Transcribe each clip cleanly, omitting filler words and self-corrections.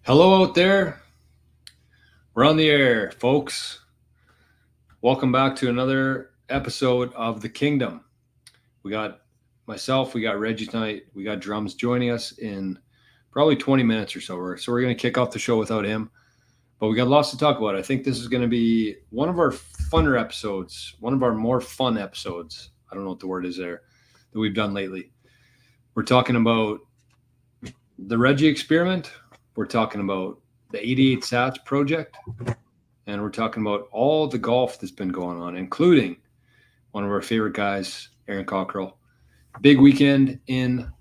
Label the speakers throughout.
Speaker 1: Hello out there. We're on the air, folks. Welcome back to another episode of The Kingdom. We got myself, we got Reggie tonight, we got drums joining us in probably 20 minutes or so. So we're going to kick off the show without him. But we got lots to talk about. I think this is going to be one of our funner episodes, one of our more fun episodes. I don't know what the word is there that we've done lately. We're talking about the Reggie experiment. We're talking about the 88 Sats project, and we're talking about all the golf that's been going on, including one of our favorite guys, Aaron Cockrell. Big weekend in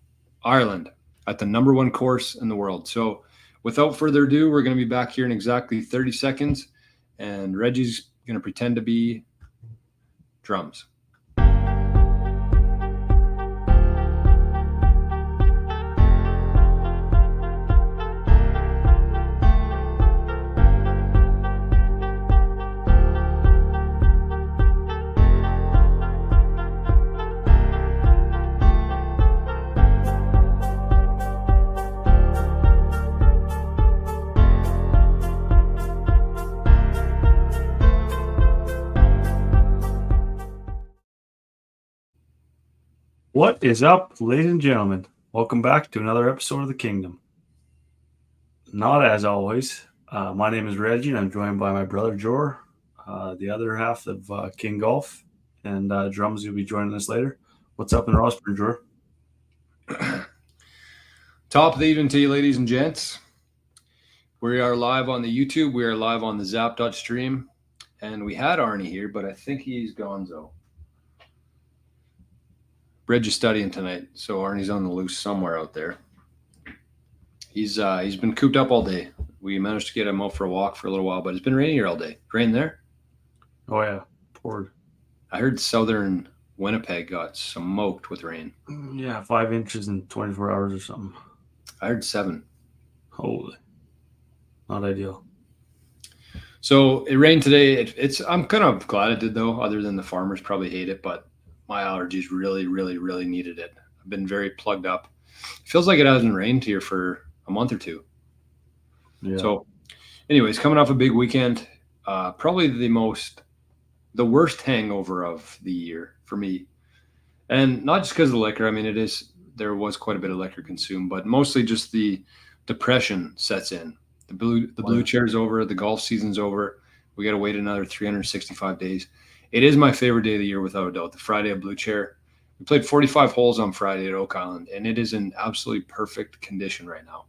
Speaker 1: Ireland at the number one course in the world. So without further ado, we're going to be back here in exactly 30 seconds, and Reggie's going to pretend to be drums.
Speaker 2: What is up, ladies and gentlemen? Welcome back to another episode of The Kingdom. Not as always, my name is Reggie, and I'm joined by my brother, Jor, the other half of King Golf, and drums will be joining us later. What's up in Rossburn, Jor?
Speaker 1: Top of the evening to you, ladies and gents. We are live on the YouTube. We are live on the Zap.stream, and we had Arnie here, but I think he's gonzo. Reggie's studying tonight, so Arnie's on the loose somewhere out there. He's been cooped up all day. We managed to get him out for a walk for a little while, but it's been raining here all day. Rain there?
Speaker 2: Oh yeah, poured.
Speaker 1: I heard southern Winnipeg got smoked with rain.
Speaker 2: Yeah, 5 inches in 24 hours or something.
Speaker 1: I heard 7.
Speaker 2: Holy, not ideal.
Speaker 1: So it rained today. I'm kind of glad it did though. Other than the farmers probably hate it, but my allergies really, really, really needed it. I've been very plugged up. It feels like it hasn't rained here for a month or two.
Speaker 2: Yeah.
Speaker 1: So anyways, coming off a big weekend, probably the worst hangover of the year for me. And not just because of the liquor. I mean, there was quite a bit of liquor consumed, but mostly just the depression sets in. The blue chair's over. The golf season's over. We got to wait another 365 days. It is my favorite day of the year, without a doubt, the Friday of Blue Chair. We played 45 holes on Friday at Oak Island, and it is in absolutely perfect condition right now.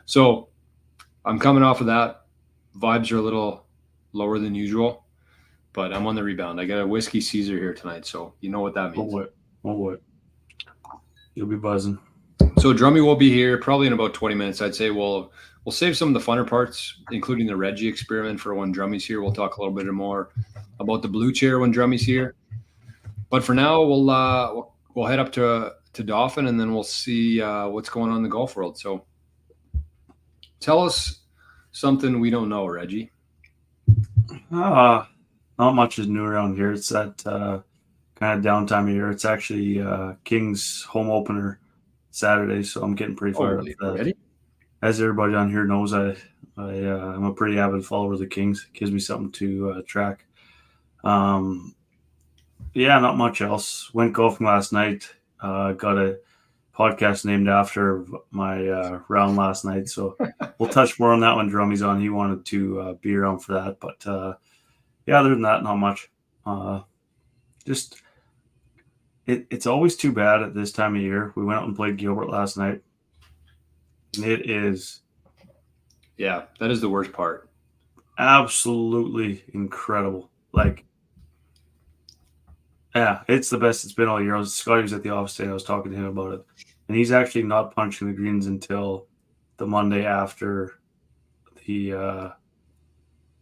Speaker 1: So I'm coming off of that. Vibes are a little lower than usual, but I'm on the rebound. I got a whiskey Caesar here tonight, so you know what that means.
Speaker 2: Oh, what? You'll be buzzing.
Speaker 1: So Drummy will be here probably in about 20 minutes. I'd say we'll save some of the funner parts, including the Reggie experiment, for when Drummy's here. We'll talk a little bit more about the blue chair when Drummy's here. But for now, we'll head up to Dauphin, and then we'll see what's going on in the golf world. So tell us something we don't know, Reggie.
Speaker 2: Not much is new around here. It's that kind of downtime of year. It's actually King's home opener Saturday, so I'm getting pretty fired up for that.
Speaker 1: Ready?
Speaker 2: As everybody on here knows, I'm a pretty avid follower of the Kings. It gives me something to track. Yeah, not much else. Went golfing last night. Got a podcast named after my round last night, so we'll touch more on that when Drummy's on. He wanted to be around for that, but yeah, other than that, not much. Just it's always too bad at this time of year. We went out and played Gilbert last night, and it is,
Speaker 1: yeah, that is the worst part.
Speaker 2: Absolutely incredible. Like, yeah, it's the best it's been all year. Scotty was at the office today. I was talking to him about it, and he's actually not punching the greens until the Monday after the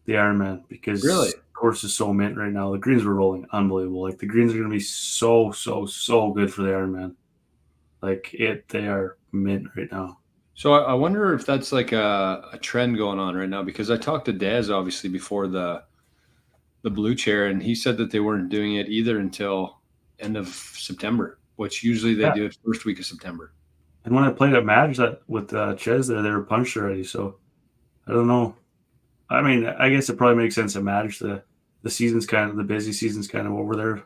Speaker 2: Ironman, because
Speaker 1: Really?
Speaker 2: the course is so mint right now. The greens were rolling unbelievable. Like, the greens are going to be so good for the Ironman. Like, they are mint right now.
Speaker 1: So I wonder if that's like a trend going on right now, because I talked to Daz obviously before the blue chair, and he said that they weren't doing it either until end of September, which usually they do it first week of September.
Speaker 2: And when I played at Madge with Ches there, they were punched already. So I don't know. I mean, I guess it probably makes sense at Madge. The season's kind of the busy season's kind of over there.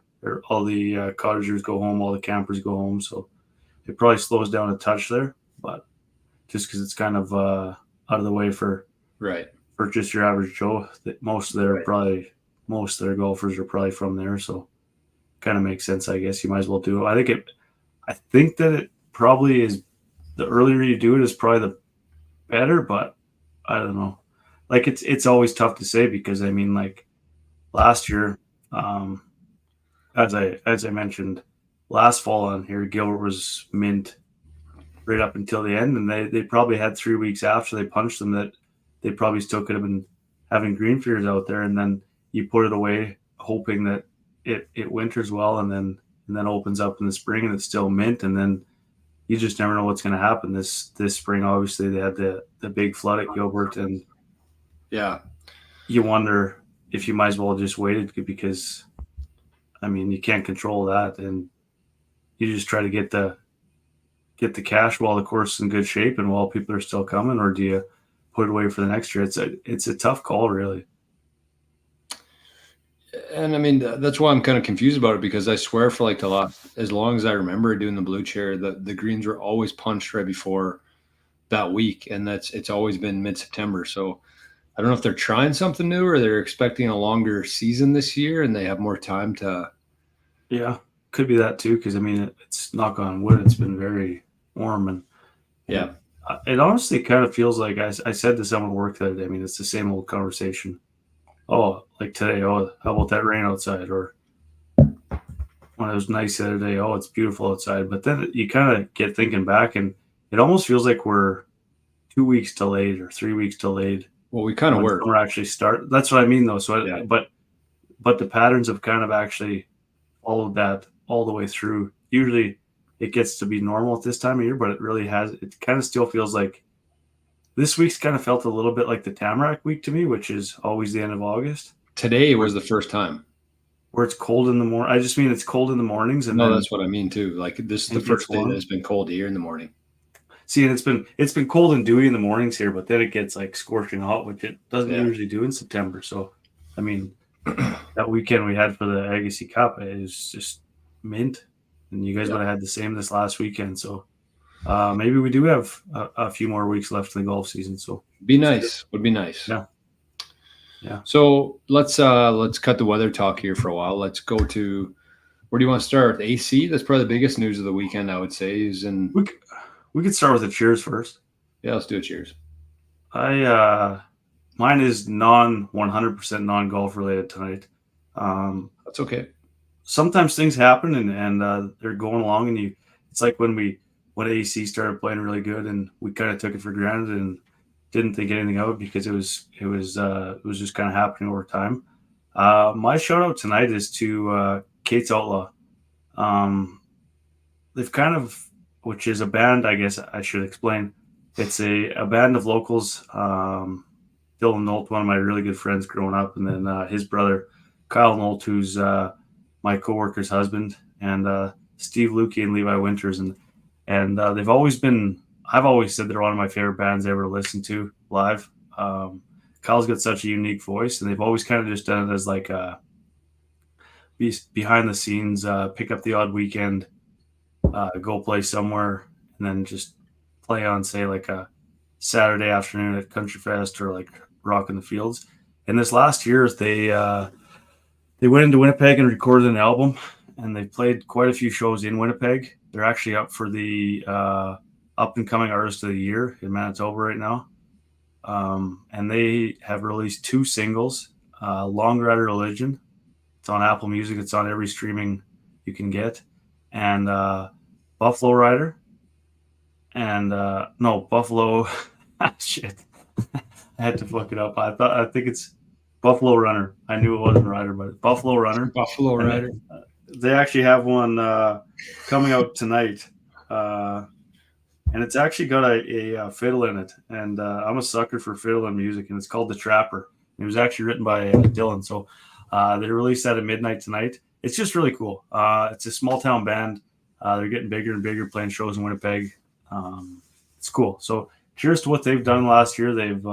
Speaker 2: All the cottagers go home, all the campers go home, so it probably slows down a touch there. But just because it's kind of out of the way for
Speaker 1: Right.
Speaker 2: just your average Joe, most of their golfers are probably from there, so kind of makes sense. I guess you might as well do it. I think that it probably is. The earlier you do it is probably the better, but I don't know. Like it's always tough to say because I mean, like last year, as I mentioned last fall on here, Gilbert was mint right up until the end, and they probably had 3 weeks after they punched them that they probably still could have been having green fears out there, and then you put it away hoping that it winters well, and then opens up in the spring and it's still mint, and then you just never know what's going to happen. This spring, obviously, they had the big flood at Gilbert, and
Speaker 1: Yeah.
Speaker 2: you wonder if you might as well have just waited because, I mean, you can't control that, and you just try to get the cash while the course is in good shape and while people are still coming, or do you put it away for the next year? It's a tough call, really.
Speaker 1: And I mean, that's why I'm kind of confused about it, because I swear for like as long as I remember doing the blue chair, the greens were always punched right before that week. And it's always been mid-September. So I don't know if they're trying something new or they're expecting a longer season this year and they have more time to.
Speaker 2: Yeah, could be that too. Cause I mean, it's knock on wood. It's been very warm, and
Speaker 1: Yeah.
Speaker 2: it honestly kind of feels like I said to someone at work the other day. I mean, it's the same old conversation. Oh, like today, oh, how about that rain outside? Or when it was nice the other day, oh, it's beautiful outside. But then you kind of get thinking back, and it almost feels like we're 2 weeks delayed or 3 weeks delayed.
Speaker 1: Well, we kind of
Speaker 2: when
Speaker 1: were.
Speaker 2: summer actually start. That's what I mean, though. So,
Speaker 1: Yeah.
Speaker 2: but the patterns have kind of actually followed that all the way through. Usually, it gets to be normal at this time of year, but it really has. It kind of still feels like this week's kind of felt a little bit like the Tamarack week to me, which is always the end of August.
Speaker 1: Today was the first time.
Speaker 2: Where it's cold in the morning. I just mean it's cold in the mornings, and
Speaker 1: No,
Speaker 2: then
Speaker 1: that's what I mean too. Like this is the
Speaker 2: it gets
Speaker 1: first day
Speaker 2: warm.
Speaker 1: that it's been cold here in the morning.
Speaker 2: See, and it's been cold and dewy in the mornings here, but then it gets like scorching hot, which it doesn't
Speaker 1: Yeah.
Speaker 2: usually do in September. So, I mean, that weekend we had for the Agassiz Cup is just mint, and you guys
Speaker 1: Yeah.
Speaker 2: would have had the same this last weekend. So, maybe we do have a few more weeks left in the golf season. So,
Speaker 1: Be nice. Would be nice.
Speaker 2: Yeah. Yeah.
Speaker 1: So let's cut the weather talk here for a while. Let's go to, where do you want to start? AC? That's probably the biggest news of the weekend, I would say, is in.
Speaker 2: we could start with the cheers first.
Speaker 1: Yeah, let's do a cheers.
Speaker 2: Mine is 100% non golf related tonight.
Speaker 1: That's okay.
Speaker 2: Sometimes things happen and they're going along, and it's like when AC started playing really good, and we kind of took it for granted and didn't think anything of it because it was just kind of happening over time. My shout out tonight is to Kate's Outlaw. They've kind of, which is a band, I guess I should explain. It's a band of locals. Dylan Nolt, one of my really good friends growing up, and then his brother Kyle Nolt, who's my coworker's husband, and Steve Lukey and Levi Winters, and they've always been. I've always said they're one of my favorite bands ever to listen to live. Kyle's got such a unique voice, and they've always kind of just done it as like a behind the scenes, pick up the odd weekend, go play somewhere, and then just play on, say, like a Saturday afternoon at Country Fest or like Rock in the Fields. And this last year, they went into Winnipeg and recorded an album, and they played quite a few shows in Winnipeg. They're actually up for the up and coming artist of the year in Manitoba right now. And they have released 2 singles, Long Rider Religion. It's on Apple Music. It's on every streaming you can get. And Buffalo Rider. And no, Buffalo. Shit. I had to fuck it up. I think it's Buffalo Runner. I knew it wasn't Rider, but it's Buffalo Runner.
Speaker 1: Buffalo Rider.
Speaker 2: They actually have one coming out tonight. And it's actually got a fiddle in it. And I'm a sucker for fiddle and music, and it's called The Trapper. It was actually written by Dylan. So they released that at midnight tonight. It's just really cool. It's a small town band. They're getting bigger and bigger, playing shows in Winnipeg. It's cool. So cheers to what they've done last year. They've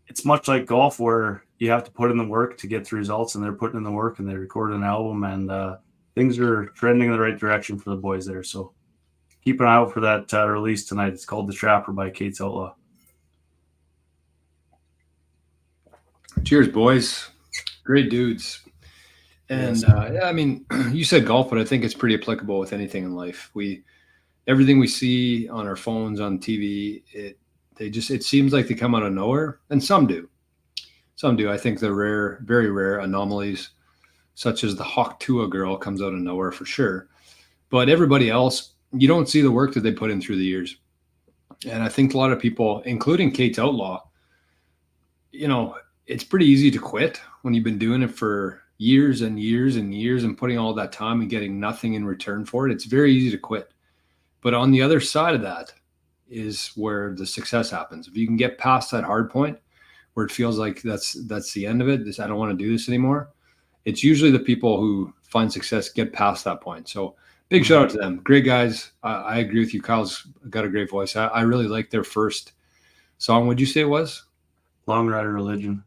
Speaker 2: it's much like golf where you have to put in the work to get the results, and they're putting in the work, and they recorded an album, and things are trending in the right direction for the boys there. So keep an eye out for that release tonight. It's called The Trapper by Kate's Outlaw.
Speaker 1: Cheers, boys. Great dudes. And yeah, I mean, you said golf, but I think it's pretty applicable with anything in life. Everything we see on our phones, on TV, it seems like they come out of nowhere, and some do. Some do. I think the rare, very rare anomalies, such as the Hawk Tua girl, comes out of nowhere for sure. But everybody else, you don't see the work that they put in through the years. And I think a lot of people, including Kate's Outlaw, it's pretty easy to quit when you've been doing it for years and years and years and putting all that time and getting nothing in return for it. It's very easy to quit. But on the other side of that is where the success happens. If you can get past that hard point where it feels like that's the end of it, I don't want to do this anymore, it's usually the people who find success get past that point. So big shout out to them. Great guys. I agree with you. Kyle's got a great voice. I really like their first song. What'd you say it was?
Speaker 2: Long Rider Religion.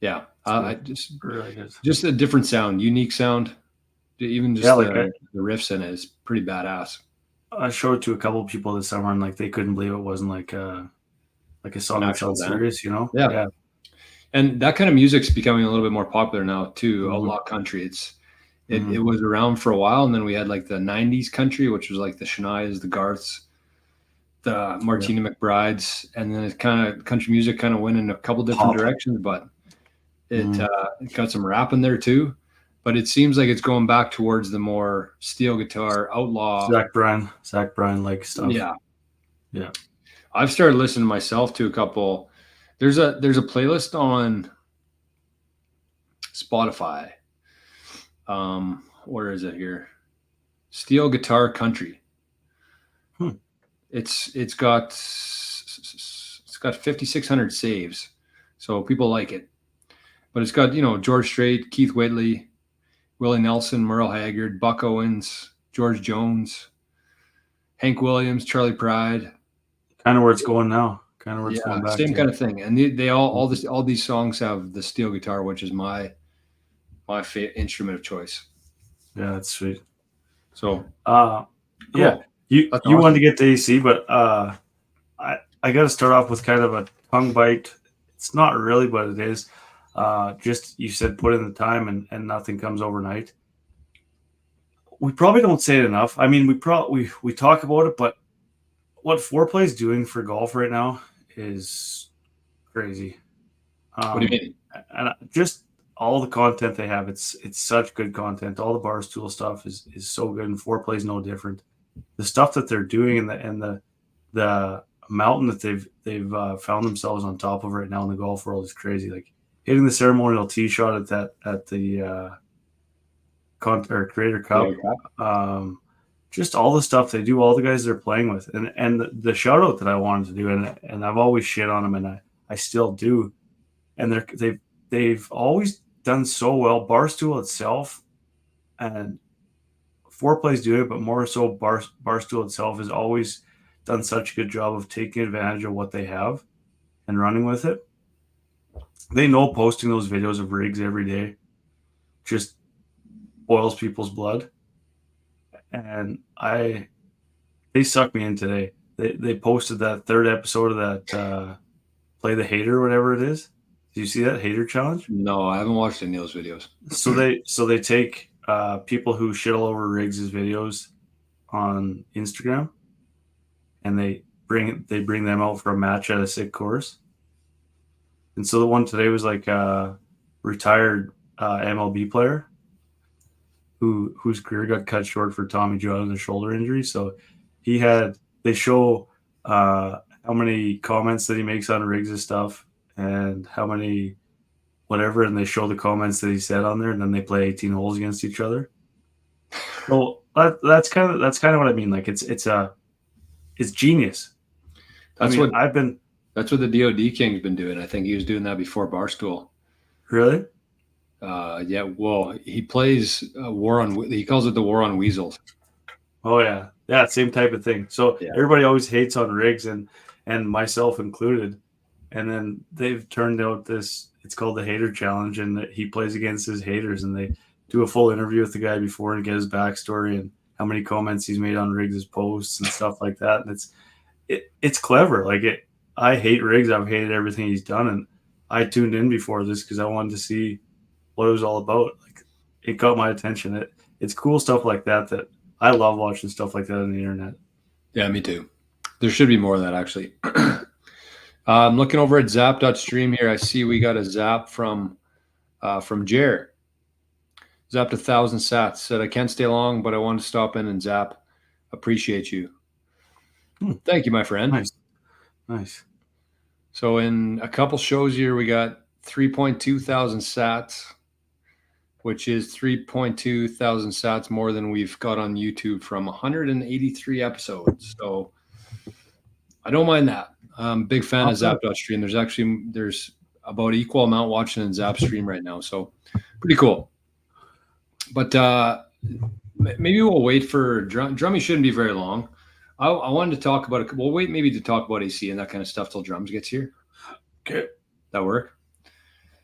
Speaker 1: Yeah. I just
Speaker 2: really good.
Speaker 1: Just a different sound, unique sound. Even just the riffs in it is pretty badass.
Speaker 2: I showed it to a couple of people this summer, and like they couldn't believe it wasn't like a song that felt serious,
Speaker 1: Yeah. And that kind of music's becoming a little bit more popular now too. Outlaw country. It was around for a while, and then we had like the 90s country, which was like the Shanias, the Garths, the Martina McBrides, and then country music kind of went in a couple different directions, but it got some rap in there too. But it seems like it's going back towards the more steel guitar, outlaw.
Speaker 2: Zach Bryan like stuff.
Speaker 1: Yeah. I've started listening myself to a couple. There's a playlist on Spotify. Where is it here? Steel guitar country. It's got 5,600 saves, so people like it. But it's got George Strait, Keith Whitley, Willie Nelson, Merle Haggard, Buck Owens, George Jones, Hank Williams, Charlie Pride.
Speaker 2: Kind of where it's going now. Kind of where it's going back.
Speaker 1: Same kind of thing. And they all these songs have the steel guitar, which is my instrument of choice.
Speaker 2: Yeah, that's sweet.
Speaker 1: So
Speaker 2: cool. Yeah, you wanted to get to AC, but I got to start off with kind of a tongue bite. It's not really, but it is. Just you said put in the time and nothing comes overnight. We probably don't say it enough. I mean, we talk about it, but what Foreplay is doing for golf right now is crazy.
Speaker 1: What do you mean?
Speaker 2: And just all the content they have, it's such good content. All the Barstool stuff is so good, and Foreplay is no different. The stuff that they're doing and the mountain that they've found themselves on top of right now in the golf world is crazy. Like hitting the ceremonial tee shot at the Creator Cup. Just all the stuff they do, all the guys they're playing with, and the shout out that I wanted to do, and I've always shit on them, and I still do, and they've always done so well. Barstool itself and Foreplay's doing it, but more so Barstool itself has always done such a good job of taking advantage of what they have and running with it. They know posting those videos of rigs every day just boils people's blood. And they sucked me in today. They posted that third episode of that Play the Hater, whatever it is. Did you see that Hater Challenge?
Speaker 1: No, I haven't watched any of those videos.
Speaker 2: So they take people who shit all over Riggs' videos on Instagram, and they bring them out for a match at a sick course. And so the one today was like a retired MLB player whose career got cut short for Tommy John and a shoulder injury. So they show how many comments that he makes on Riggs' stuff and how many whatever, and they show the comments that he said on there, and then they play 18 holes against each other. So that's kind of what I mean. Like it's genius.
Speaker 1: That's what the DOD King's been doing. I think he was doing that before Barstool.
Speaker 2: Really?
Speaker 1: Yeah. Well, he plays he calls it the War on Weasels.
Speaker 2: Oh yeah. Yeah, same type of thing. So
Speaker 1: Yeah.
Speaker 2: everybody always hates on Riggs and myself included. And then they've turned out this, it's called the Hater Challenge, and that he plays against his haters, and they do a full interview with the guy before and get his backstory and how many comments he's made on Riggs' posts and stuff like that. And it's clever. Like I hate Riggs. I've hated everything he's done, and I tuned in before this because I wanted to see what it was all about. Like, it got my attention. It's cool stuff like that I love watching stuff like that on the internet.
Speaker 1: Yeah, me too. There should be more of that, actually. I'm looking over at zap.stream here. I see we got a zap from Jer. Zapped 1,000 sats. Said, I can't stay long, but I wanted to stop in and zap. Appreciate you. Thank you, my friend.
Speaker 2: Nice.
Speaker 1: So in a couple shows here, we got 3.2 thousand sats, which is 3.2 thousand sats more than we've got on YouTube from 183 episodes. So I don't mind that. I'm a big fan of Zap.stream. There's about equal amount watching in Zap stream right now. So pretty cool. But maybe we'll wait for Drummy shouldn't be very long. I wanted to talk about it. We'll wait maybe to talk about AC and that kind of stuff till Drums gets here.
Speaker 2: Okay.
Speaker 1: That work?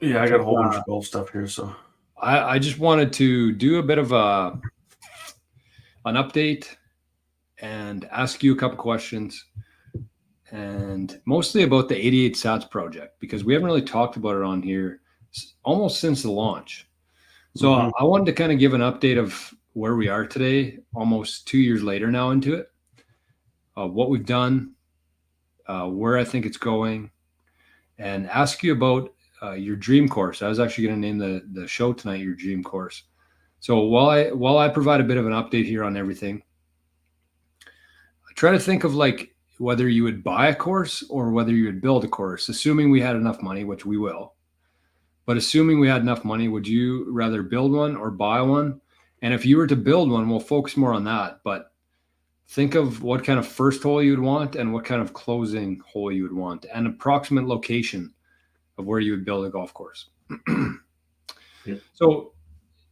Speaker 2: Yeah, I got a whole bunch of golf stuff here. So
Speaker 1: I just wanted to do a bit of an update and ask you a couple questions, and mostly about the 88 Sats project, because we haven't really talked about it on here almost since the launch. So I wanted to kind of give an update of where we are today, almost 2 years later now into it, what we've done, where I think it's going, and ask you about your dream course. I was actually going to name the show tonight your dream course. So while I provide a bit of an update here on everything, I try to think of like whether you would buy a course or whether you would build a course, assuming we had enough money, which we will. But assuming we had enough money, would you rather build one or buy one? And if you were to build one, we'll focus more on that. But think of what kind of first hole you would want and what kind of closing hole you would want, and approximate location of where you would build a golf course.
Speaker 2: Yeah.
Speaker 1: So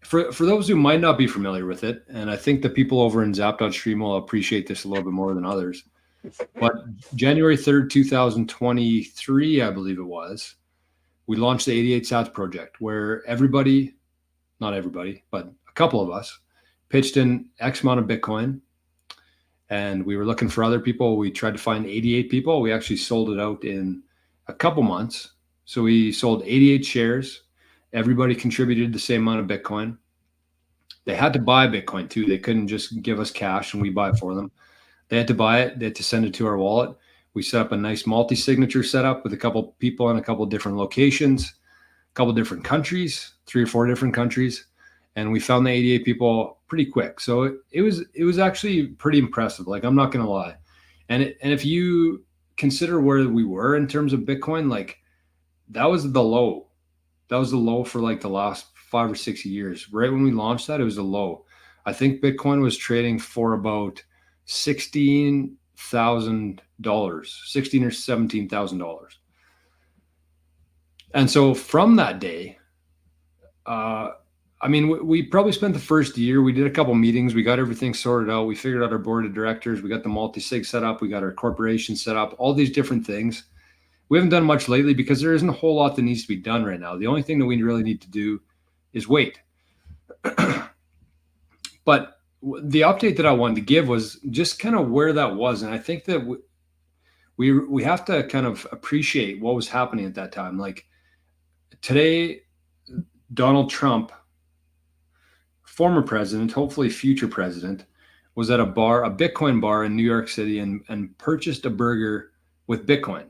Speaker 1: for those who might not be familiar with it, and I think the people over in Zap.stream will appreciate this a little bit more than others, but January 3rd, 2023, I believe it was, we launched the 88 Sats project, where not everybody, but a couple of us pitched in X amount of Bitcoin, and we were looking for other people. We tried to find 88 people. We actually sold it out in a couple months. So we sold 88 shares. Everybody contributed the same amount of Bitcoin. They had to buy Bitcoin too. They couldn't just give us cash and we buy it for them. They had to buy it. They had to send it to our wallet. We set up a nice multi-signature setup with a couple people in a couple different locations, a couple different countries, 3 or 4 different countries. And we found the 88 people pretty quick. So it was actually pretty impressive. Like, I'm not going to lie. And if you consider where we were in terms of Bitcoin, like, that was the low. That was the low for like the last 5 or 6 years. Right when we launched that, it was a low. I think Bitcoin was trading for about $16,000, $16,000 or $17,000. And so from that day, I mean, we probably spent the first year, we did a couple meetings, we got everything sorted out, we figured out our board of directors, we got the multi-sig set up, we got our corporation set up, all these different things. We haven't done much lately because there isn't a whole lot that needs to be done right now. The only thing that we really need to do is wait. But the update that I wanted to give was just kind of where that was. And I think that we have to kind of appreciate what was happening at that time. Like today, Donald Trump, former president, hopefully future president, was at a Bitcoin bar in New York City and purchased a burger with Bitcoin.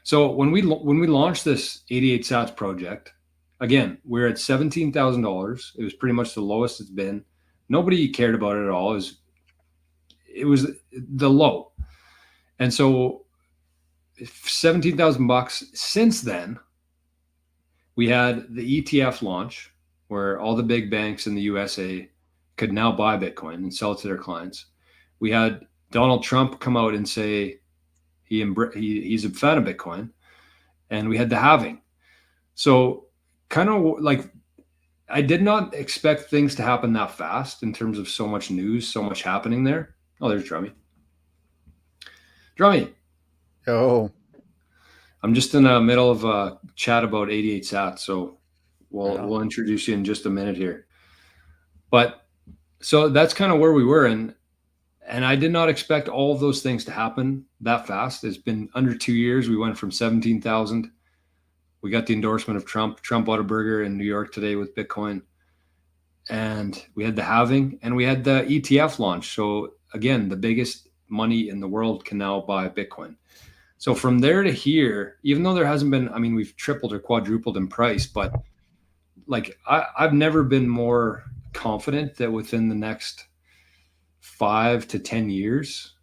Speaker 1: So when we launched this 88 Sats project, again, we're at $17,000. It was pretty much the lowest it's been. Nobody cared about it at all. It was the low. And so $17,000. Since then, we had the ETF launch, where all the big banks in the USA could now buy Bitcoin and sell it to their clients. We had Donald Trump come out and say he's a fan of Bitcoin, and we had the halving. So kind of like, I did not expect things to happen that fast in terms of so much news, so much happening there. Oh, there's Drummy. Drummy.
Speaker 3: Oh,
Speaker 1: I'm just in the middle of a chat about 88 sats, so
Speaker 3: Right on.
Speaker 1: we'll introduce you in just a minute here. But so that's kind of where we were, and I did not expect all of those things to happen that fast. It's been under 2 years. We went from 17,000. We got the endorsement of Trump. Trump bought a burger in New York today with Bitcoin, and we had the halving, and we had the ETF launch. So again, the biggest money in the world can now buy Bitcoin. So from there to here, even though there hasn't been, I mean, we've tripled or quadrupled in price, but like I've never been more confident that within the next 5 to 10 years,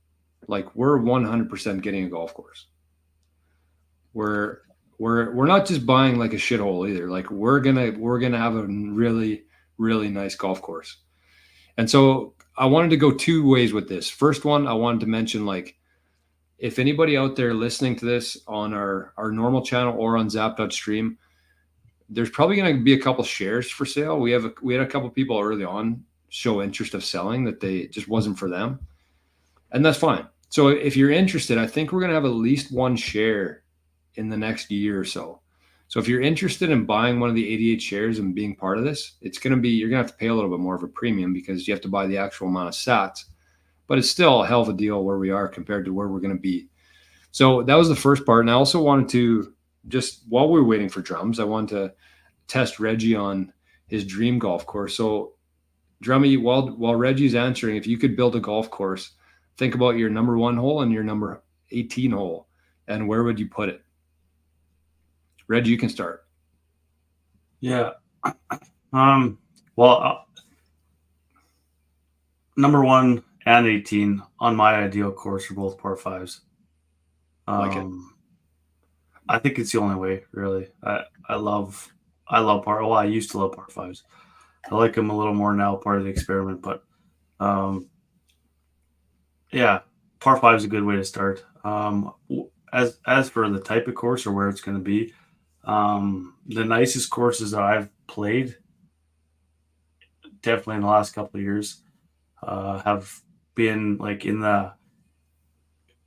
Speaker 1: like we're 100% getting a golf course. We're not just buying like a shithole either. Like we're gonna have a really nice golf course. And so I wanted to go two ways with this. First one, I wanted to mention, like, if anybody out there listening to this on our normal channel or on Zap.stream, there's probably going to be a couple shares for sale. We had a couple people early on show interest of selling that they just wasn't for them, and that's fine. So if you're interested, I think we're going to have at least one share in the next year or so. So if you're interested in buying one of the 88 shares and being part of this, you're going to have to pay a little bit more of a premium because you have to buy the actual amount of sats, but it's still a hell of a deal where we are compared to where we're going to be. So that was the first part. And I also wanted to, just while we were waiting for drums, I wanted to test Reggie on his dream golf course. So Drummy, while Reggie's answering, if you could build a golf course, think about your number 1 hole and your number 18 hole, and where would you put it? Reggie, you can start.
Speaker 2: Yeah. Well, number 1 and 18 on my ideal course are both par 5s.
Speaker 1: Like it.
Speaker 2: I think it's the only way, really. I love par. Well, I used to love par 5s. I like them a little more now, part of the experiment. But yeah, par 5 is a good way to start. As for the type of course or where it's going to be, the nicest courses that I've played, definitely in the last couple of years, have been like in the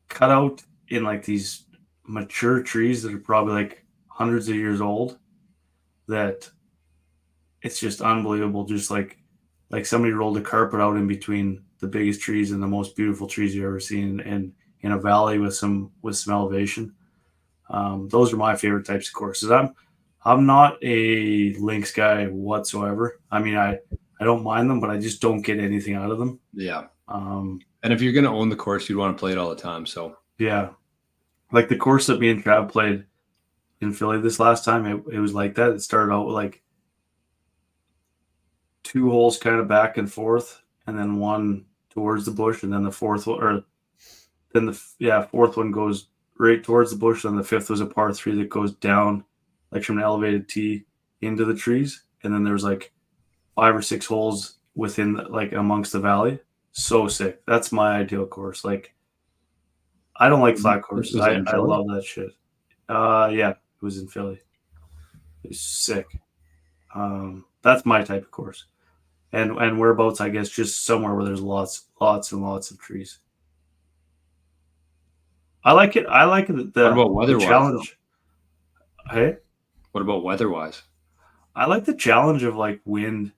Speaker 2: cutout in like these mature trees that are probably like hundreds of years old, that it's just unbelievable. Just like somebody rolled a carpet out in between the biggest trees and the most beautiful trees you've ever seen, and in a valley with some elevation. Those are my favorite types of courses. I'm not a links guy whatsoever. I mean, I don't mind them, but I just don't get anything out of them.
Speaker 1: Yeah. And if you're going to own the course, you'd want to play it all the time. So
Speaker 2: yeah, like the course that me and Trav played in Philly this last time, it was like that. It started out with like 2 holes kind of back and forth, and then one towards the bush, and then the fourth one, or then the fourth one goes right towards the bush, and the fifth was a par 3 that goes down like from an elevated tee into the trees, and then there's like 5 or 6 holes within like amongst the valley. So sick. That's my ideal course. Like, I don't like flat courses. I love that shit. Yeah, it was in Philly. It was sick. That's my type of course. And whereabouts, I guess, just somewhere where there's lots and lots of trees. I like it. I like the
Speaker 1: what about weather-wise,
Speaker 2: challenge. Though? Hey?
Speaker 1: What about weather-wise?
Speaker 2: I like the challenge of like wind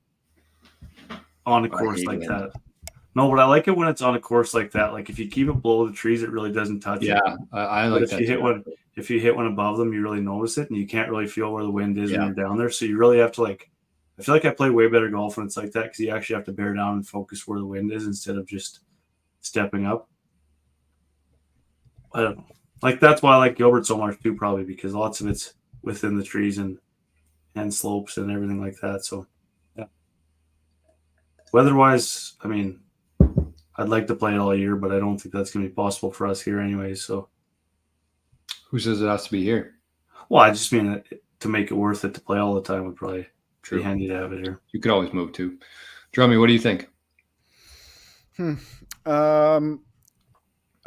Speaker 2: on a course like that. No, but I like it when it's on a course like that. Like if you keep it below the trees, it really doesn't touch it.
Speaker 1: Yeah, I like that.
Speaker 2: If you hit one above them, you really notice it, and you can't really feel where the wind is when you're down there. So you really have to like. I feel like I play way better golf when it's like that, because you actually have to bear down and focus where the wind is instead of just stepping up. I don't know. Like that's why I like Gilbert so much too, probably because lots of it's within the trees and slopes and everything like that. So yeah. Weather-wise, I mean, I'd like to play it all year, but I don't think that's going to be possible for us here anyway. So,
Speaker 1: who says it has to be here?
Speaker 2: Well, I just mean to make it worth it to play all the time would probably be handy to have it here.
Speaker 1: You could always move too. Drummy, what do you think?
Speaker 3: I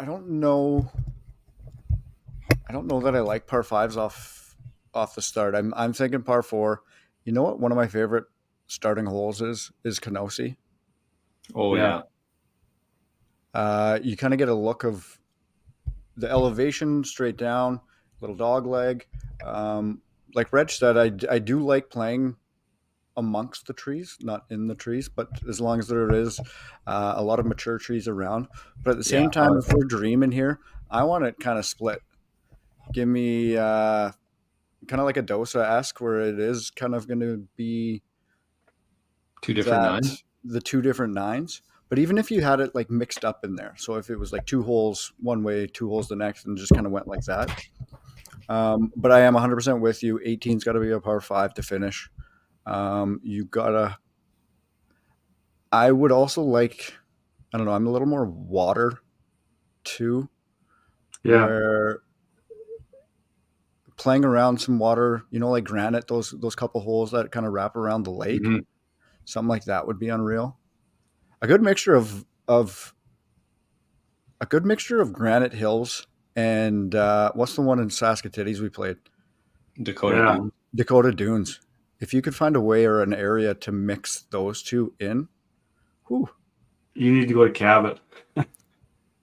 Speaker 3: don't know. I don't know that I like par 5s off the start. I'm thinking par 4. You know what? One of my favorite starting holes is Kenosee.
Speaker 1: Oh yeah.
Speaker 3: You kind of get a look of the elevation straight down, little dog leg. Like Reg said, I do like playing amongst the trees, not in the trees, but as long as there is a lot of mature trees around. But at the same time, if we're dreaming here, I want it kind of split. Give me kind of like a Dosa-esque where it is kind of going to be
Speaker 1: Two different nines.
Speaker 3: the two different nines. But even if you had it like mixed up in there, so if it was like 2 holes one way, 2 holes the next, and just kind of went like that. But I am 100% with you. 18's got to be a par 5 to finish. You gotta. I would also like. I don't know. I'm a little more water, too.
Speaker 2: Yeah.
Speaker 3: Where playing around some water, like granite, those couple holes that kind of wrap around the lake, something like that would be unreal. A good mixture of granite hills and what's the one in Saskatchewan we played? Dakota Dunes. If you could find a way or an area to mix those two in, whew.
Speaker 2: You need to go to Cabot.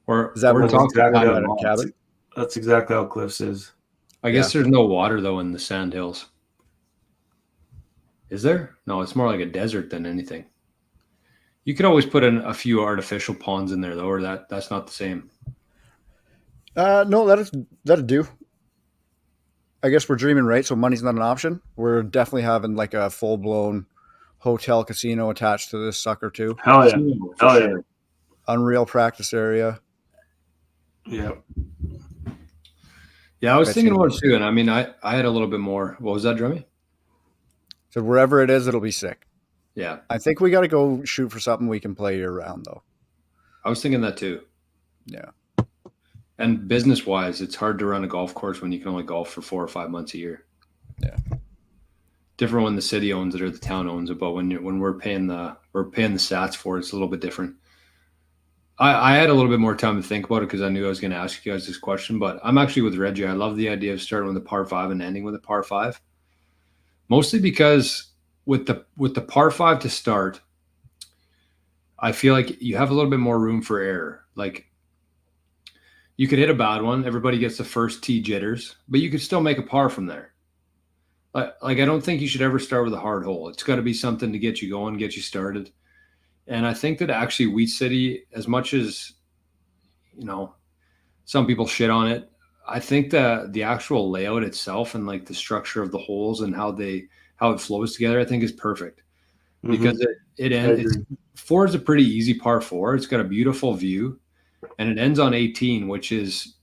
Speaker 1: Or
Speaker 3: is that
Speaker 1: we're
Speaker 3: talking
Speaker 1: talking
Speaker 3: about Cabot?
Speaker 2: That's exactly how Cliffs is.
Speaker 1: I guess there's no water though in the sand hills. Is there? No, it's more like a desert than anything. You could always put in a few artificial ponds in there though, or that's not the same.
Speaker 3: No, that'd do. I guess we're dreaming, right? So money's not an option. We're definitely having like a full blown hotel casino attached to this sucker too.
Speaker 2: Hell yeah! Hell yeah!
Speaker 3: Unreal practice area.
Speaker 2: Yeah.
Speaker 1: Yeah, I was thinking about it too, and I mean, I had a little bit more. What was that, Drummy?
Speaker 3: So wherever it is, it'll be sick.
Speaker 1: Yeah.
Speaker 3: I think we got to go shoot for something we can play year round, though.
Speaker 1: I was thinking that too.
Speaker 3: Yeah.
Speaker 1: And business-wise, it's hard to run a golf course when you can only golf for 4 or 5 months a year.
Speaker 3: Yeah.
Speaker 1: Different when the city owns it or the town owns it, but when we're paying the sats for it, it's a little bit different. I had a little bit more time to think about it because I knew I was going to ask you guys this question, but I'm actually with Reggie. I love the idea of starting with a par 5 and ending with a par 5, mostly because with the par 5 to start, I feel like you have a little bit more room for error. Like you could hit a bad one, everybody gets the first tee jitters, but you could still make a par from there. Like I don't think you should ever start with a hard hole. It's got to be something to get you going, get you started. And I think that actually Wheat City, as much as, some people shit on it, I think that the actual layout itself and like the structure of the holes and how it flows together, I think is perfect because it ends. 4 is a pretty easy par 4. It's got a beautiful view and it ends on 18, which is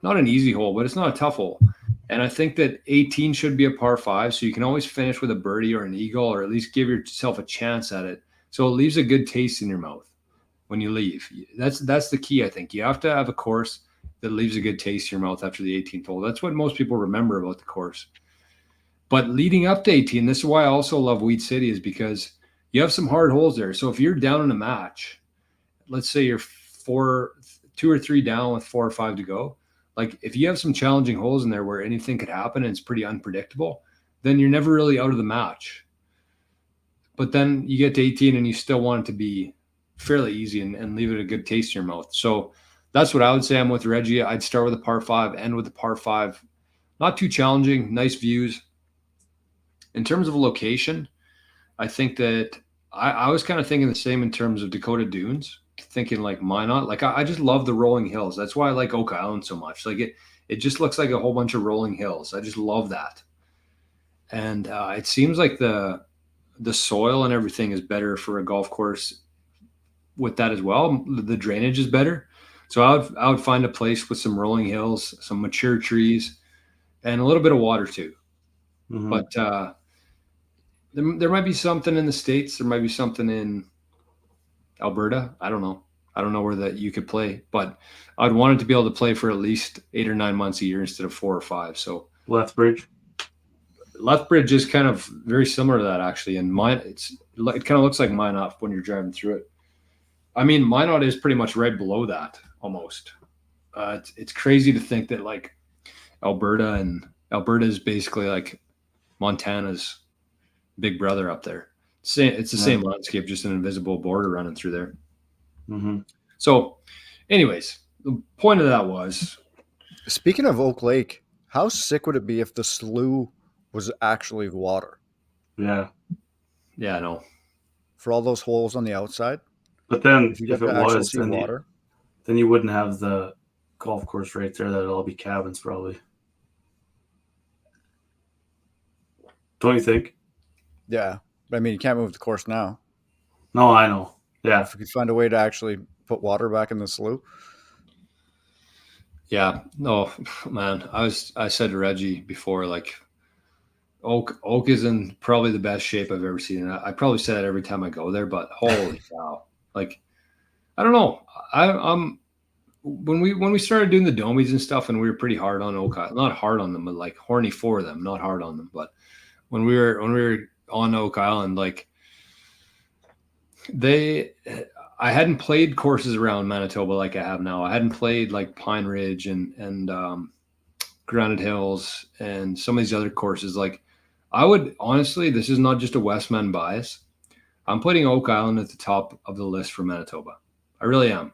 Speaker 1: not an easy hole, but it's not a tough hole. And I think that 18 should be a par 5. So you can always finish with a birdie or an eagle, or at least give yourself a chance at it. So it leaves a good taste in your mouth when you leave. That's the key, I think. You have to have a course that leaves a good taste in your mouth after the 18th hole. That's what most people remember about the course. But leading up to 18, this is why I also love Wheat City, is because you have some hard holes there. So if you're down in a match, let's say you're 2 or 3 down with 4 or 5 to go, like if you have some challenging holes in there where anything could happen and it's pretty unpredictable, then you're never really out of the match. But then you get to 18 and you still want it to be fairly easy and leave it a good taste in your mouth. So that's what I would say. I'm with Reggie. I'd start with a par 5, end with a par 5. Not too challenging, nice views. In terms of location, I think that I was kind of thinking the same in terms of Dakota Dunes, thinking like Minot. Like I just love the rolling hills. That's why I like Oak Island so much. Like it just looks like a whole bunch of rolling hills. I just love that. And it seems like the soil and everything is better for a golf course with that as well. The drainage is better. So I would find a place with some rolling hills, some mature trees, and a little bit of water too. But there might be something in the States. There might be something in Alberta. I don't know. I don't know where that you could play, but I'd want it to be able to play for at least 8 or 9 months a year instead of 4 or 5. So
Speaker 2: Lethbridge
Speaker 1: is kind of very similar to that actually. And it kind of looks like Minot when you're driving through it. I mean, Minot is pretty much right below that almost. It's crazy to think that like Alberta is basically like Montana's big brother up there. It's the same landscape, just an invisible border running through there. So, anyways, the point of that was,
Speaker 3: Speaking of Oak Lake, how sick would it be if the slough was actually water
Speaker 2: Yeah.
Speaker 1: yeah, no,
Speaker 3: for all those holes on the outside?
Speaker 2: But then
Speaker 3: If you
Speaker 2: if
Speaker 3: got
Speaker 2: it
Speaker 3: to actually
Speaker 2: was,
Speaker 3: see water,
Speaker 2: then you wouldn't have the golf course right there. That'd all be cabins probably. Don't you think?
Speaker 3: yeah. But I mean, you can't move the course now.
Speaker 2: No, I know. Yeah.
Speaker 3: If we could find a way to actually put water back in the slough,
Speaker 1: yeah, no, man. I said to Reggie before, like, Oak is in probably the best shape I've ever seen. And I probably say that every time I go there, but holy cow. Like, I don't know. I'm when we started doing the domies and stuff, and we were pretty hard on Oak Island, not hard on them, but like horny for them, not hard on them. But when we were on Oak Island, like I hadn't played courses around Manitoba like I have now. I hadn't played like Pine Ridge and Granite Hills and some of these other courses. Like, I would honestly, this is not just a Westman bias. I'm putting Oak Island at the top of the list for Manitoba. I really am.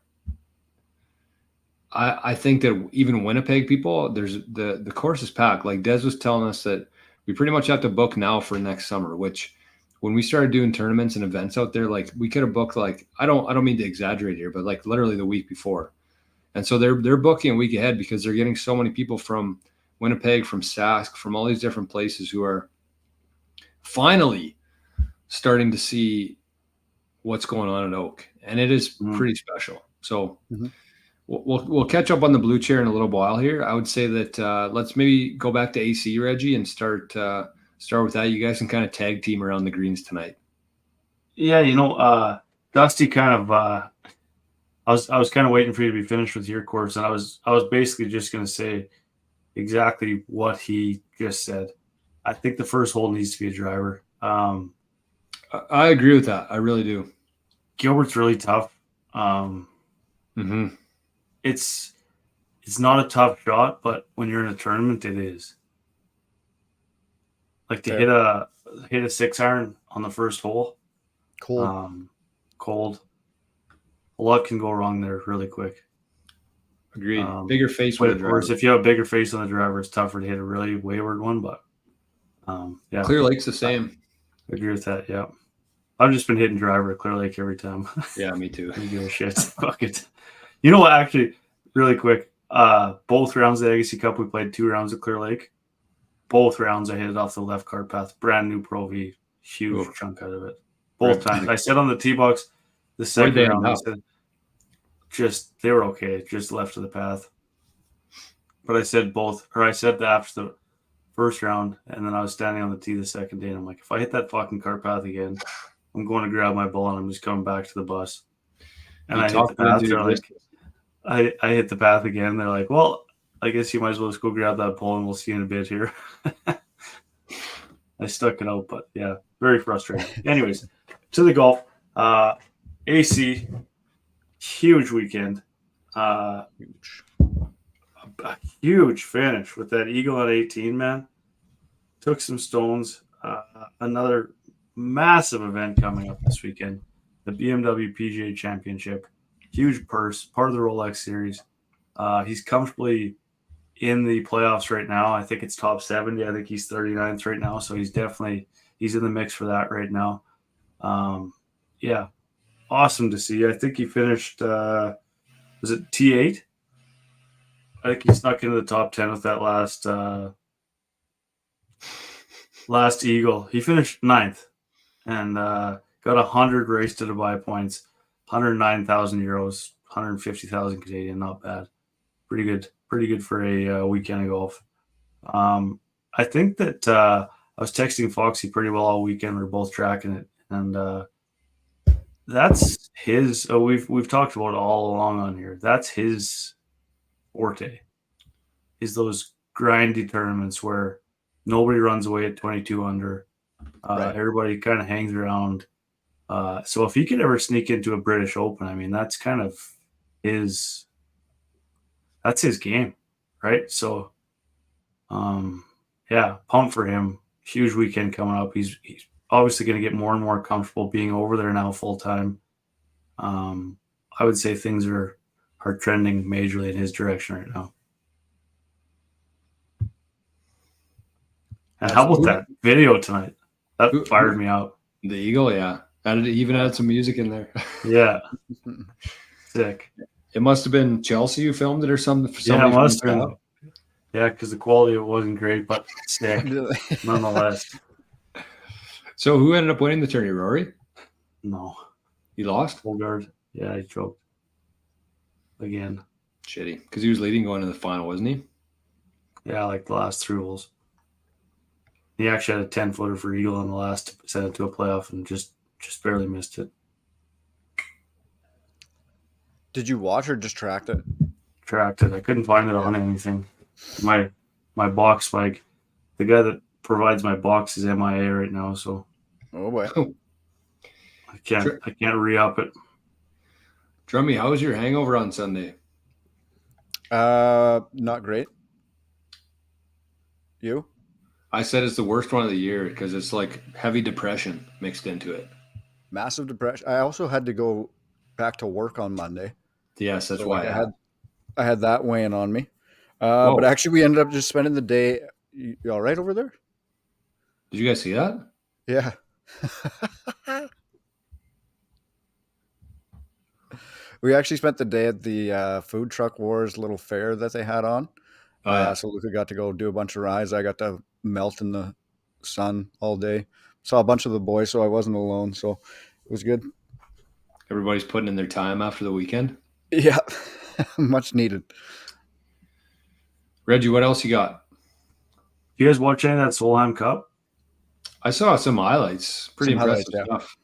Speaker 1: I think that even Winnipeg people, there's the course is packed. Like Des was telling us that we pretty much have to book now for next summer, which when we started doing tournaments and events out there, like we could have booked like I don't mean to exaggerate here, but like literally the week before. And so they're booking a week ahead because they're getting so many people from Winnipeg, from Sask, from all these different places who are finally starting to see what's going on at Oak, and it is pretty special. So we'll catch up on the blue chair in a little while here. I would say that let's maybe go back to AC, Reggie, and start with that. You guys can kind of tag team around the greens tonight.
Speaker 2: Yeah, Dusty kind of I was kind of waiting for you to be finished with your course, and I was basically just going to say exactly what he just said. I think the first hole needs to be a driver.
Speaker 1: I agree with that. I really do.
Speaker 2: Gilbert's really tough. It's not a tough shot, but when you're in a tournament, it is. Like to hit a 6-iron on the first hole, cold. A lot can go wrong there really quick.
Speaker 1: Agreed. Bigger face with a driver.
Speaker 2: Whereas if you have a bigger face on the driver, it's tougher to hit a really wayward one. But yeah,
Speaker 1: Clear Lake's the same.
Speaker 2: I agree with that. Yeah, I've just been hitting driver at Clear Lake every time.
Speaker 1: Yeah, me too.
Speaker 2: I don't give a shit. Fuck it. You know what? Actually, really quick. Both rounds of the Legacy Cup, we played 2 rounds at Clear Lake. Both rounds, I hit it off the left cart path. Brand new Pro V, huge chunk out of it. Both times. I said on the tee box, the second round, I said, they were okay, just left of the path. But I said after the first round, and then I was standing on the tee the second day, and I'm like, if I hit that fucking cart path again, I'm going to grab my ball and I'm just coming back to the bus. And I hit the path. They're like, I hit the path again. They're like, well, I guess you might as well just go grab that pole and we'll see you in a bit here. I stuck it out, but yeah, very frustrating. Anyways, to the golf. AC, huge weekend. A huge finish with that eagle at 18, man. Took some stones. Another massive event coming up this weekend. The BMW PGA Championship. Huge purse, part of the Rolex series. He's comfortably in the playoffs right now. I think it's top 70. I think he's 39th right now. So he's in the mix for that right now. Yeah, awesome to see. I think he finished, was it T8? I think he snuck into the top 10 with that last eagle. He finished 9th and got 100 race to Dubai points, 109,000 euros, 150,000 Canadian. Not bad. Pretty good for a weekend of golf. I think that I was texting Foxy pretty well all weekend. We were both tracking it, and that's his. We've talked about it all along on here. That's his forte. Is those grindy tournaments where nobody runs away at 22 under. Right. Everybody kind of hangs around. So if he could ever sneak into a British Open, I mean, that's kind of his. That's his game, right? So, yeah, pumped for him. Huge weekend coming up. He's obviously going to get more and more comfortable being over there now full time. I would say things are trending majorly in his direction right now. And how about that video tonight? That fired me up.
Speaker 1: The Eagle, yeah. Even added some music in there.
Speaker 2: Yeah. Sick.
Speaker 1: It must have been Chelsea who filmed it or something.
Speaker 2: Yeah, it must have been. Yeah, because the quality of it wasn't great, but sick nonetheless.
Speaker 1: So who ended up winning the tourney? Rory?
Speaker 2: No.
Speaker 1: He lost?
Speaker 2: Holgard. Yeah, he choked. Again.
Speaker 1: Shitty. Because he was leading going to the final, wasn't he?
Speaker 2: Yeah, like the last 3 holes. He actually had a 10-footer for eagle on the last to send it to a playoff and just barely missed it.
Speaker 3: Did you watch or just tracked it?
Speaker 2: Tracked it. I couldn't find it on anything. My box, like the guy that provides my box is MIA right now, so
Speaker 3: Oh boy.
Speaker 2: I can't re-up it.
Speaker 1: Drummy, how was your hangover on Sunday?
Speaker 3: Not great. You?
Speaker 1: I said it's the worst one of the year because it's like heavy depression mixed into it.
Speaker 3: Massive depression. I also had to go back to work on Monday.
Speaker 1: Yes, that's why
Speaker 3: I had that weighing on me. But actually, we ended up just spending the day. You all right over there?
Speaker 1: Did you guys see that?
Speaker 3: Yeah. We actually spent the day at the Food Truck Wars little fair that they had on. So Luca got to go do a bunch of rides. I got to melt in the sun all day. Saw a bunch of the boys, so I wasn't alone. So it was good.
Speaker 1: Everybody's putting in their time after the weekend.
Speaker 3: Yeah, much needed.
Speaker 1: Reggie, what else you got?
Speaker 2: You guys watch any of that Solheim Cup?
Speaker 1: I saw some highlights. Pretty impressive stuff.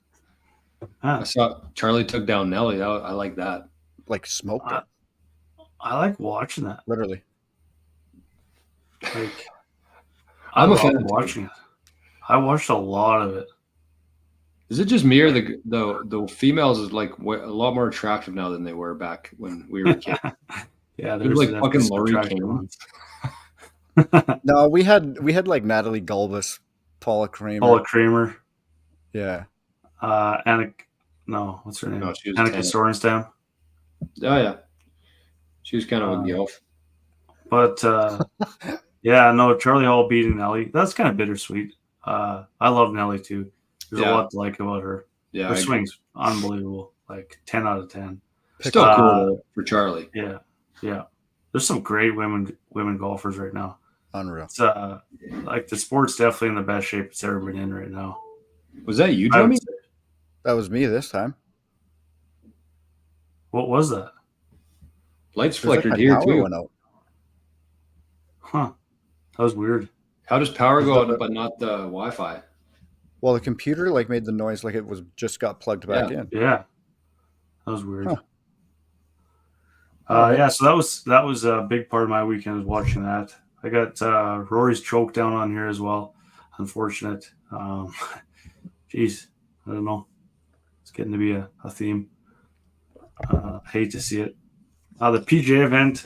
Speaker 2: Huh.
Speaker 1: I saw Charlie took down Nelly. I like that.
Speaker 3: Like smoked it.
Speaker 2: I like watching that.
Speaker 3: Literally.
Speaker 2: Like,
Speaker 1: I'm a
Speaker 2: fan
Speaker 1: fan
Speaker 2: of watching it. I watched a lot of it.
Speaker 1: Is it just me or the females is like a lot more attractive now than they were back when we were kids?
Speaker 2: Yeah,
Speaker 1: there's like fucking Lori King.
Speaker 3: No, we had like Natalie Gulbis, Paula Kramer. Yeah.
Speaker 2: What's her name?
Speaker 1: No, she was
Speaker 2: Annika Sorenstam.
Speaker 1: Oh yeah, she was kind of a gilf.
Speaker 2: But yeah, no, Charlie Hall beating Nelly. That's kind of bittersweet. I love Nelly too. There's a lot to like about her.
Speaker 1: Yeah,
Speaker 2: her swing's unbelievable. Like 10 out of 10.
Speaker 1: Still cool for Charlie.
Speaker 2: Yeah. There's some great women golfers right now.
Speaker 3: Unreal.
Speaker 2: It's like the sport's definitely in the best shape it's ever been in right now.
Speaker 1: Was that you, Jimmy?
Speaker 3: That was me this time.
Speaker 2: What was that?
Speaker 1: Lights flickered here too.
Speaker 3: Went out.
Speaker 2: Huh. That was weird.
Speaker 1: How does power go out but not the Wi-Fi?
Speaker 3: Well, the computer like made the noise like it was just got plugged back in.
Speaker 2: Yeah. That was weird.
Speaker 3: Huh.
Speaker 2: Yeah, so that was a big part of my weekend was watching that. I got Rory's choke down on here as well. Unfortunate. Geez, I don't know. It's getting to be a theme. Hate to see it. The PGA event,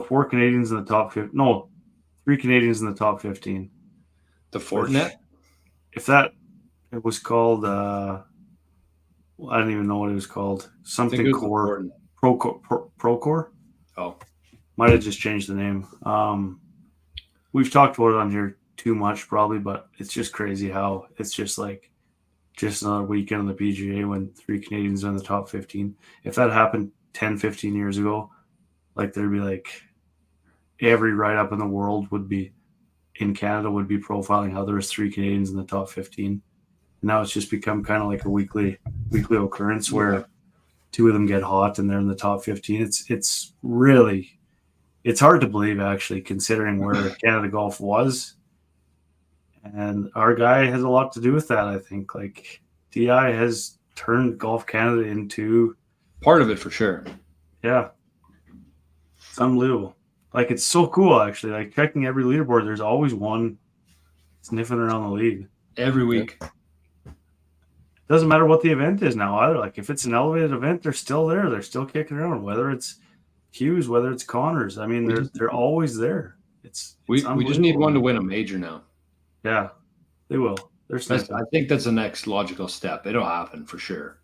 Speaker 2: 4 Canadians in the top 15. No, 3 Canadians in the top 15.
Speaker 1: The Fortinet?
Speaker 2: If it was called, I don't even know what it was called. Something Core. Procore?
Speaker 1: Oh.
Speaker 2: Might have just changed the name. We've talked about it on here too much probably, but it's just crazy how it's just like just another weekend on the PGA when 3 Canadians are in the top 15. If that happened 10, 15 years ago, like there'd be like every write-up in the world would be in Canada would be profiling how there was 3 Canadians in the top 15. And now it's just become kind of like a weekly occurrence where 2 of them get hot and they're in the top 15. It's really, it's hard to believe actually, considering where Canada Golf was. And our guy has a lot to do with that, I think. Like DI has turned Golf Canada into
Speaker 1: part of it for sure.
Speaker 2: Yeah. It's unbelievable. Like it's so cool actually. Like checking every leaderboard, there's always one sniffing around the lead.
Speaker 1: Every week.
Speaker 2: Doesn't matter what the event is now either. Like if it's an elevated event, they're still there. They're still kicking around. Whether it's Hughes, whether it's Connors. I mean, they're always there.
Speaker 1: We just need one to win a major now.
Speaker 2: Yeah, they will.
Speaker 1: I think that's the next logical step. It'll happen for sure.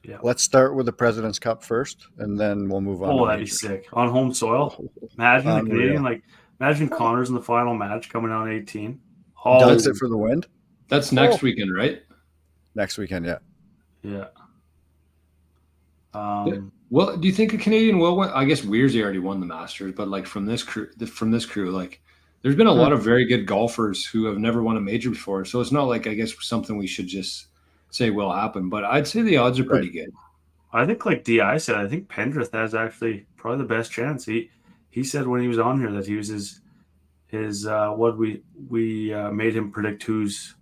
Speaker 2: Yeah.
Speaker 3: Let's start with the President's Cup first, and then we'll move on.
Speaker 2: Oh,
Speaker 3: to
Speaker 2: that'd be
Speaker 3: majors.
Speaker 2: sick. On home soil. Imagine the
Speaker 3: Unreal.
Speaker 2: Canadian, like, imagine Connors in the final match coming down 18. Oh,
Speaker 3: Duds it for the wind
Speaker 1: That's next weekend, right?
Speaker 3: next weekend. Yeah.
Speaker 2: yeah.
Speaker 1: Well, do you think a Canadian will win? I guess Weirzy already won the Masters, but like from this crew, like there's been a lot of very good golfers who have never won a major before. So it's not like, I guess, something we should just say will happen. But I'd say the odds are pretty good.
Speaker 2: I think, like Di said, I think Pendrith has actually probably the best chance. He said when he was on here that he was his what we made him predict who's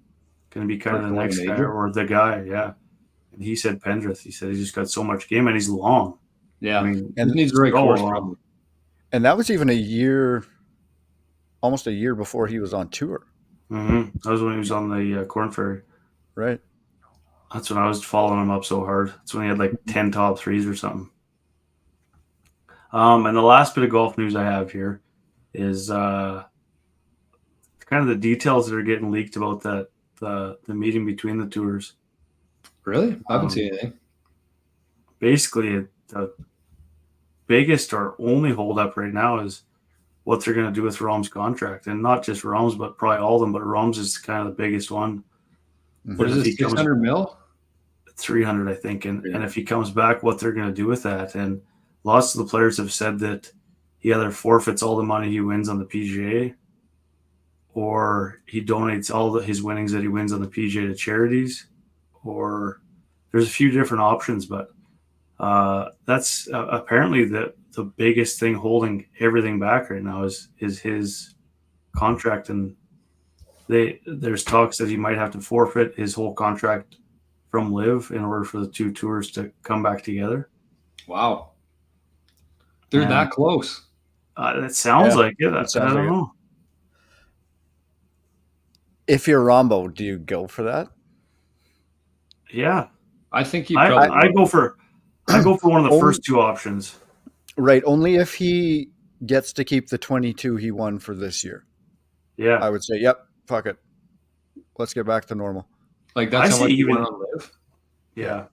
Speaker 2: going to be kind of the next guy or the guy. Yeah. And he said Pendrith. He said he's just got so much game and he's long.
Speaker 1: Yeah.
Speaker 2: I mean,
Speaker 1: and needs the right course probably.
Speaker 3: And that was even almost a year before he was on tour.
Speaker 2: Mm-hmm. That was when he was on the Corn Ferry.
Speaker 3: Right.
Speaker 2: That's when I was following him up so hard. That's when he had like 10 top threes or something. And the last bit of golf news I have here is kind of the details that are getting leaked about the meeting between the tours.
Speaker 1: Really? I haven't seen anything.
Speaker 2: Basically, the biggest or only holdup right now is what they're going to do with Rahm's contract. And not just Rahm's, but probably all of them. But Rahm's is kind of the biggest one.
Speaker 1: What is it, 600 mil?
Speaker 2: 300, I think. And if he comes back, what they're going to do with that. And lots of the players have said that he either forfeits all the money he wins on the PGA or he donates all his winnings that he wins on the PGA to charities, or there's a few different options, but that's apparently the biggest thing holding everything back right now is his contract. And there's talks that he might have to forfeit his whole contract from LIV in order for the two tours to come back together.
Speaker 1: Wow. They're that close.
Speaker 2: That sounds like it. I don't know.
Speaker 3: If you're Rombo, do you go for that?
Speaker 2: Yeah.
Speaker 1: I think he
Speaker 2: probably I go for one of the first two options.
Speaker 3: Right. Only if he gets to keep the 22 he won for this year.
Speaker 2: Yeah.
Speaker 3: I would say, yep, fuck it. Let's get back to normal.
Speaker 1: Like that's how much you went on LIV?
Speaker 2: Yeah.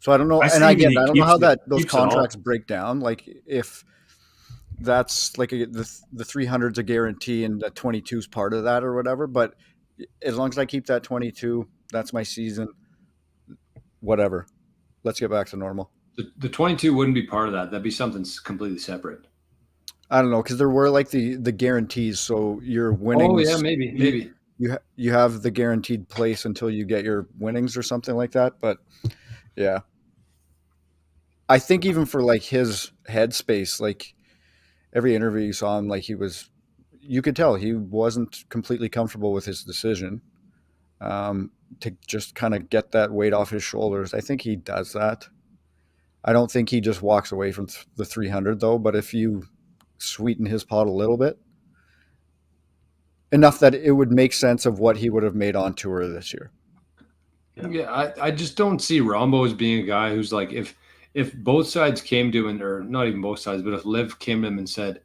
Speaker 3: So I don't know. And again, I don't know how those contracts break down. Like if that's like the 300's a guarantee and the 22's part of that or whatever. But as long as I keep that 22, that's my season. Whatever. Let's get back to normal.
Speaker 1: The 22 wouldn't be part of that. That'd be something completely separate.
Speaker 3: I don't know, because there were like the guarantees. So your winnings.
Speaker 1: Oh yeah, maybe.
Speaker 3: You have the guaranteed place until you get your winnings or something like that. But yeah, I think even for like his headspace, like every interview you saw him, like you could tell he wasn't completely comfortable with his decision to just kind of get that weight off his shoulders. I think he does that. I don't think he just walks away from the 300 though, but if you sweeten his pot a little bit, enough that it would make sense of what he would have made on tour this year.
Speaker 1: Yeah, I just don't see Rombo as being a guy who's like, if both sides came to him, or not even both sides, but if LIV came to him and said,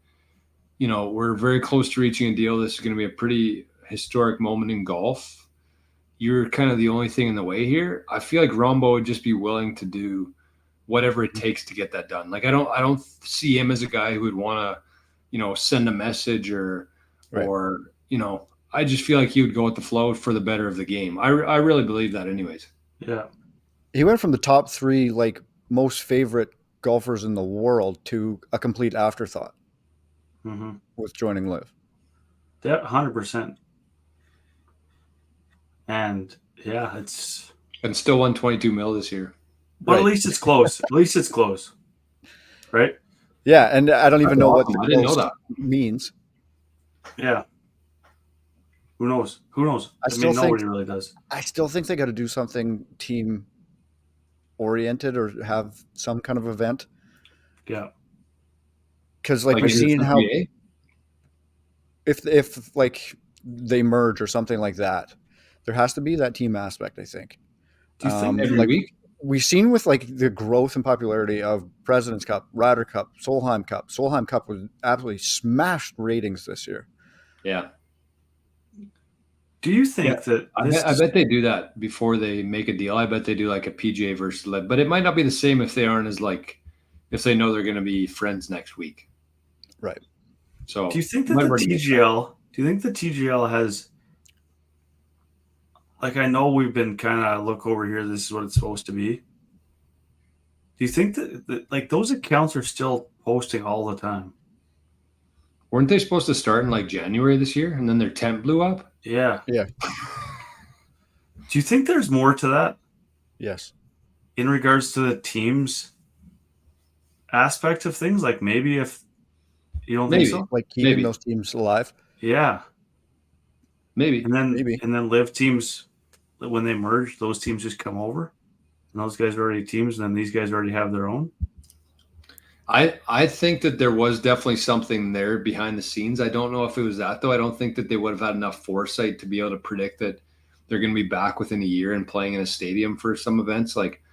Speaker 1: you know, we're very close to reaching a deal, this is going to be a pretty historic moment in golf, you're kind of the only thing in the way here. I feel like Rombo would just be willing to do whatever it takes to get that done. Like I don't see him as a guy who would want to, you know, send a message or you know, I just feel like he would go with the flow for the better of the game. I really believe that anyways.
Speaker 2: Yeah.
Speaker 3: He went from the top 3 like most favorite golfers in the world to a complete afterthought with joining LIV.
Speaker 2: Yeah, 100%. And yeah,
Speaker 1: and still won 22 mil this year.
Speaker 2: But at least it's close. At least it's close. Right?
Speaker 3: Yeah, and I don't even know what
Speaker 1: I didn't know that
Speaker 3: means.
Speaker 2: Yeah. Who knows? I mean, nobody really does.
Speaker 3: I still think they got to do something team oriented or have some kind of event.
Speaker 2: Yeah.
Speaker 3: Because like we've seen how if like they merge or something like that, there has to be that team aspect, I think.
Speaker 1: Do you think every week?
Speaker 3: We've seen with like the growth and popularity of President's Cup, Ryder Cup, Solheim Cup. Solheim Cup was absolutely smashed ratings this year.
Speaker 1: Yeah.
Speaker 2: Do you think that
Speaker 1: I bet they do that before they make a deal. I bet they do like a PGA versus LIV, but it might not be the same if they aren't as like if they know they're going to be friends next week.
Speaker 3: Right.
Speaker 1: So
Speaker 2: do you think that the TGL? Do you think the TGL has? Like, I know we've been kind of look over here. This is what it's supposed to be. Do you think that like those accounts are still posting all the time?
Speaker 1: Weren't they supposed to start in like January this year, and then their temp blew up?
Speaker 2: Yeah.
Speaker 3: Yeah.
Speaker 2: Do you think there's more to that?
Speaker 3: Yes.
Speaker 2: In regards to the teams aspect of things, like maybe if you don't think so,
Speaker 3: like keeping those teams alive.
Speaker 2: Yeah.
Speaker 1: Maybe.
Speaker 2: And then LIV teams, when they merge, those teams just come over, and those guys are already teams, and then these guys already have their own.
Speaker 1: I think that there was definitely something there behind the scenes. I don't know if it was that, though. I don't think that they would have had enough foresight to be able to predict that they're going to be back within a year and playing in a stadium for some events. Like,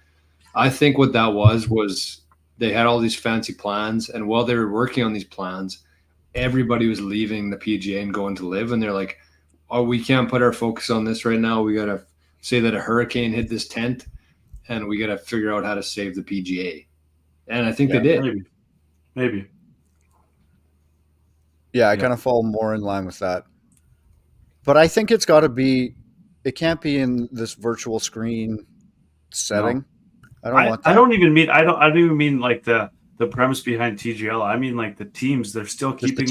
Speaker 1: I think what that was they had all these fancy plans, and while they were working on these plans, everybody was leaving the PGA and going to LIV, and they're like, oh, we can't put our focus on this right now. We got to say that a hurricane hit this tent, and we got to figure out how to save the PGA. And I think they did.
Speaker 2: Maybe.
Speaker 3: Yeah, I kind of fall more in line with that. But I think it's got to be, it can't be in this virtual screen setting. No. I don't want that.
Speaker 2: I don't even mean like the premise behind TGL. I mean like the teams. They're still keeping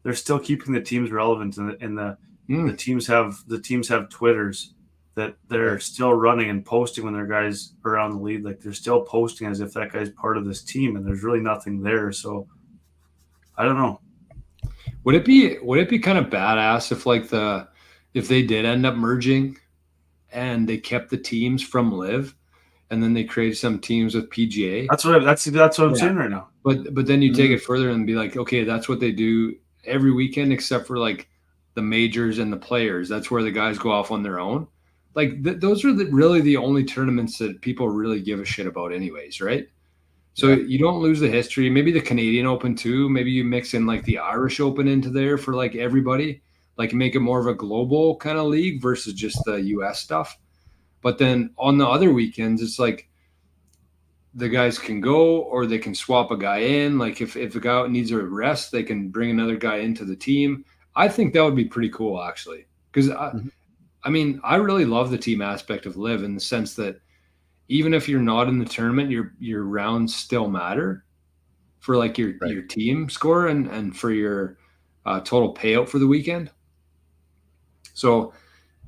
Speaker 2: the teams relevant, and the teams have Twitters that they're still running and posting when their guys are around the lead. Like, they're still posting as if that guy's part of this team, and there's really nothing there. So I don't know.
Speaker 1: Would it be kind of badass if they did end up merging and they kept the teams from LIV, and then they created some teams with PGA?
Speaker 2: That's what I'm saying right now.
Speaker 1: But then you take it further and be like, okay, that's what they do every weekend except for like the majors and the players. That's where the guys go off on their own. Like, those are really the only tournaments that people really give a shit about anyways, right? So you don't lose the history. Maybe the Canadian Open too. Maybe you mix in like the Irish Open into there for like everybody, like make it more of a global kind of league versus just the US stuff. But then on the other weekends, it's like the guys can go or they can swap a guy in. Like if a guy needs a rest, they can bring another guy into the team. I think that would be pretty cool, actually, because I mean, I really love the team aspect of LIV in the sense that even if you're not in the tournament, your rounds still matter for like your team score and for your total payout for the weekend. So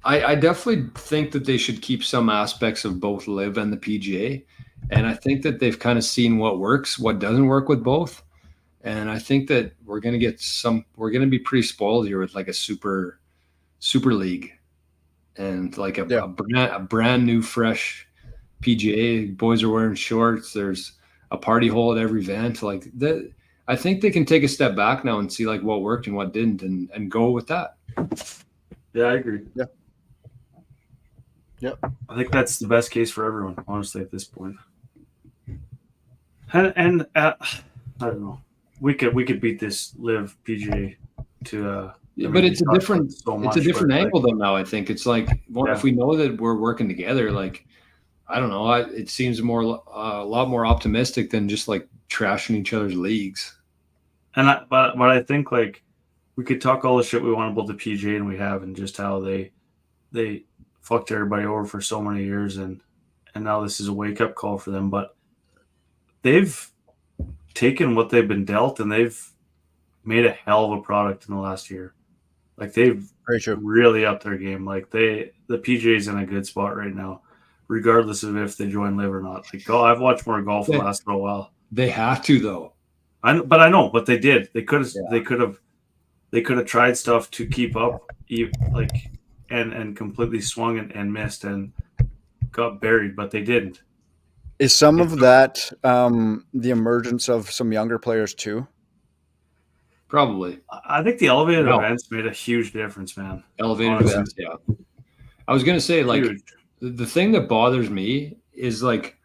Speaker 1: I definitely think that they should keep some aspects of both LIV and the PGA. And I think that they've kind of seen what works, what doesn't work with both. And I think that we're going to be pretty spoiled here with like a super league. And like a brand new, fresh PGA. Boys are wearing shorts. There's a party hole at every event. Like that, I think they can take a step back now and see like what worked and what didn't, and go with that.
Speaker 2: Yeah, I agree.
Speaker 3: Yeah. Yep.
Speaker 2: I think that's the best case for everyone, honestly, at this point. And I don't know. We could beat this LIV PGA to.
Speaker 1: But it's a different angle though. Now I think it's like, if we know that we're working together, like, I don't know, it seems a lot more optimistic than just like trashing each other's leagues.
Speaker 2: But I think like we could talk all the shit we want about the PGA, and we have, and just how they fucked everybody over for so many years, and now this is a wake up call for them. But they've taken what they've been dealt, and they've made a hell of a product in the last year. Like, they've really upped their game. Like, the PGA is in a good spot right now, regardless of if they join LIV or not. Like, I've watched more golf the last little while.
Speaker 1: They have to though.
Speaker 2: I know, but they did. They could have tried stuff to keep up, like, and completely swung and missed and got buried, but they didn't.
Speaker 3: Is some of that the emergence of some younger players too?
Speaker 1: Probably.
Speaker 2: I think the elevated events made a huge difference, man.
Speaker 1: Elevated events, yeah. I was going to say, like, the thing that bothers me is, like,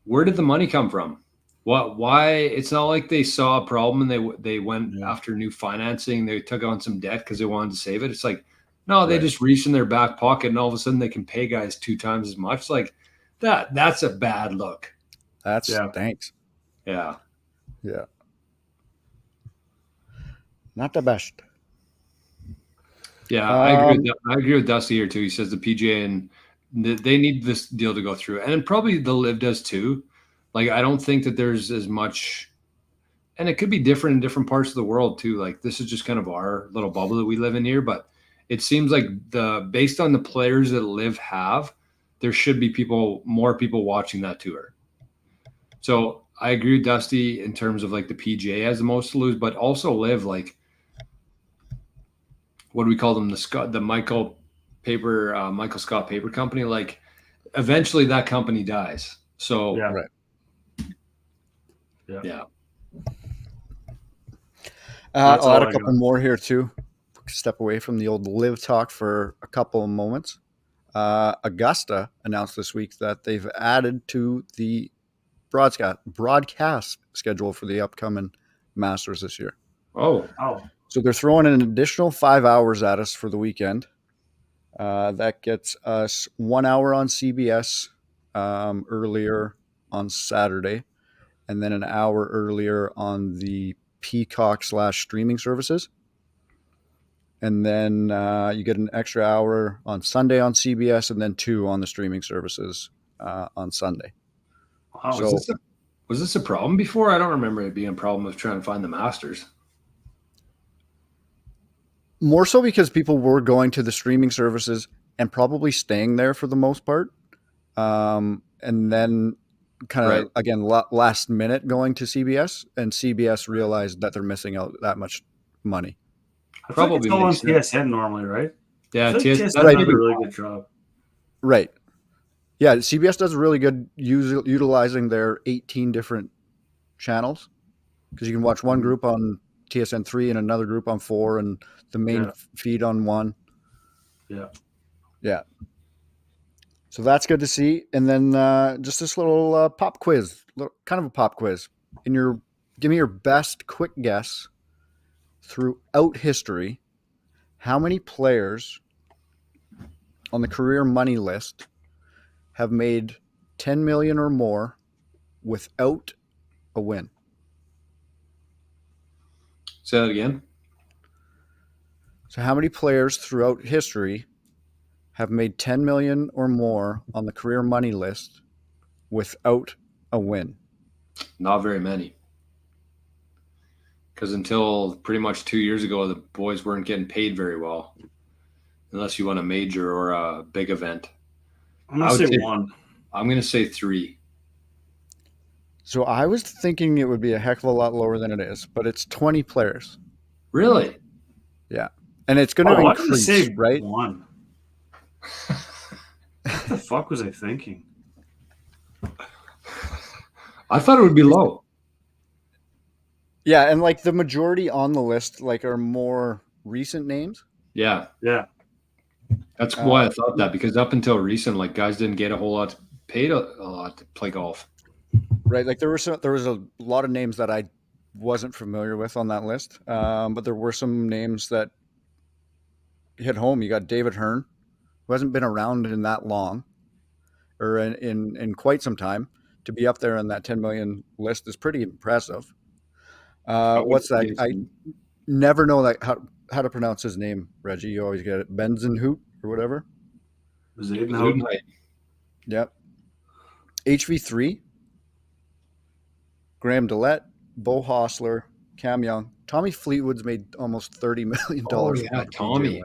Speaker 1: where did the money come from? Why? It's not like they saw a problem and they went after new financing. They took on some debt because they wanted to save it. It's like No, they
Speaker 3: Right.
Speaker 1: just reach in their back pocket and all of a sudden they can pay guys 2 times as much. Like that's a bad look.
Speaker 3: That's
Speaker 2: Yeah.
Speaker 3: thanks.
Speaker 1: Yeah.
Speaker 3: Yeah. Not the best.
Speaker 1: Yeah, I agree. I agree with Dusty here too. He says the PGA and they need this deal to go through, and probably the Live does too. Like I don't think that there's as much, and it could be different in different parts of the world too. Like this is just kind of our little bubble that we live in here, but it seems like based on the players that Live have, there should be more people watching that tour. So I agree with Dusty in terms of like the PGA has the most to lose, but also Live like. What do we call them? The Michael Scott Paper Company. Like, eventually that company dies. So
Speaker 2: Yeah.
Speaker 3: Right.
Speaker 1: yeah.
Speaker 2: That's
Speaker 3: I'll
Speaker 2: all
Speaker 3: add a
Speaker 2: I
Speaker 3: couple
Speaker 2: got.
Speaker 3: more here too. Step away from the old Live talk for a couple of moments. Augusta announced this week that they've added to the broadcast schedule for the upcoming Masters this year.
Speaker 1: Oh,
Speaker 3: So they're throwing an additional 5 hours at us for the weekend. That gets us 1 hour on CBS earlier on Saturday, and then an hour earlier on the Peacock / streaming services. And then you get an extra hour on Sunday on CBS, and then 2 on the streaming services on Sunday.
Speaker 2: Wow.
Speaker 3: So-
Speaker 1: was this a problem before? I don't remember it being a problem with trying to find the Masters.
Speaker 3: More so because people were going to the streaming services and probably staying there for the most part. And then kind of,
Speaker 1: Right.
Speaker 3: again, last minute going to CBS, and CBS realized that they're missing out that much money.
Speaker 2: I feel like it's
Speaker 1: Probably
Speaker 2: all on
Speaker 1: makes sense.
Speaker 2: TSN normally, right?
Speaker 1: Yeah,
Speaker 2: I feel like
Speaker 1: TS
Speaker 2: TSN
Speaker 3: Right.
Speaker 2: does a really good job.
Speaker 3: Right. Yeah, CBS does really good utilizing their 18 different channels, because you can watch one group on TSN 3 and another group on 4 and the main
Speaker 2: Yeah.
Speaker 3: feed on 1.
Speaker 2: Yeah.
Speaker 3: Yeah. So that's good to see. And then just this little pop quiz, kind of a pop quiz. Give me your best quick guess throughout history. How many players on the career money list have made 10 million or more without a win?
Speaker 1: Say that again.
Speaker 3: So how many players throughout history have made 10 million or more on the career money list without a win?
Speaker 1: Not very many. Because until pretty much 2 years ago, the boys weren't getting paid very well, unless you won a major or a big event.
Speaker 2: I'm going to say 1.
Speaker 1: I'm going to say 3.
Speaker 3: So I was thinking it would be a heck of a lot lower than it is, but it's 20 players.
Speaker 1: Really?
Speaker 3: Yeah. And it's going to
Speaker 2: I'm going to
Speaker 3: increase,
Speaker 2: say
Speaker 3: right?
Speaker 2: 1. What the fuck was I thinking?
Speaker 1: I thought it would be low.
Speaker 3: Yeah, and like the majority on the list like are more recent names.
Speaker 1: Yeah.
Speaker 2: Yeah.
Speaker 1: That's why I thought that, because up until recent, like guys didn't get a whole lot paid a lot to play golf.
Speaker 3: Right. Like there was a lot of names that I wasn't familiar with on that list. But there were some names that hit home. You got David Hearn, who hasn't been around in that long, or in quite some time. To be up there on that 10 million list is pretty impressive. What's that? I never know how to pronounce his name, Reggie. You always get it. Benzenhout or whatever.
Speaker 2: Zuidenhout.
Speaker 3: Yep. HV3, Graham Dillette, Bo Hostler, Cam Young. Tommy Fleetwood's made almost $30 million.
Speaker 1: Oh, yeah, Tommy.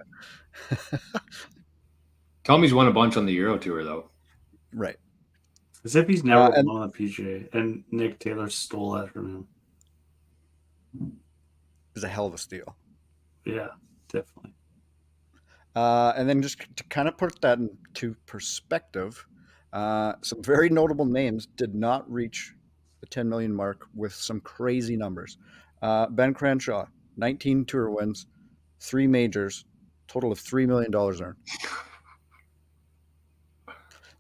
Speaker 1: Tommy's won a bunch on the Euro Tour, though.
Speaker 3: Right.
Speaker 2: As if he's never won on the PGA, and Nick Taylor stole that from him.
Speaker 3: Is a hell of a steal.
Speaker 2: Yeah, definitely.
Speaker 3: And then just to kind of put that into perspective, some very notable names did not reach the 10 million mark with some crazy numbers. Ben Crenshaw, 19 tour wins, 3 majors, total of $3 million earned.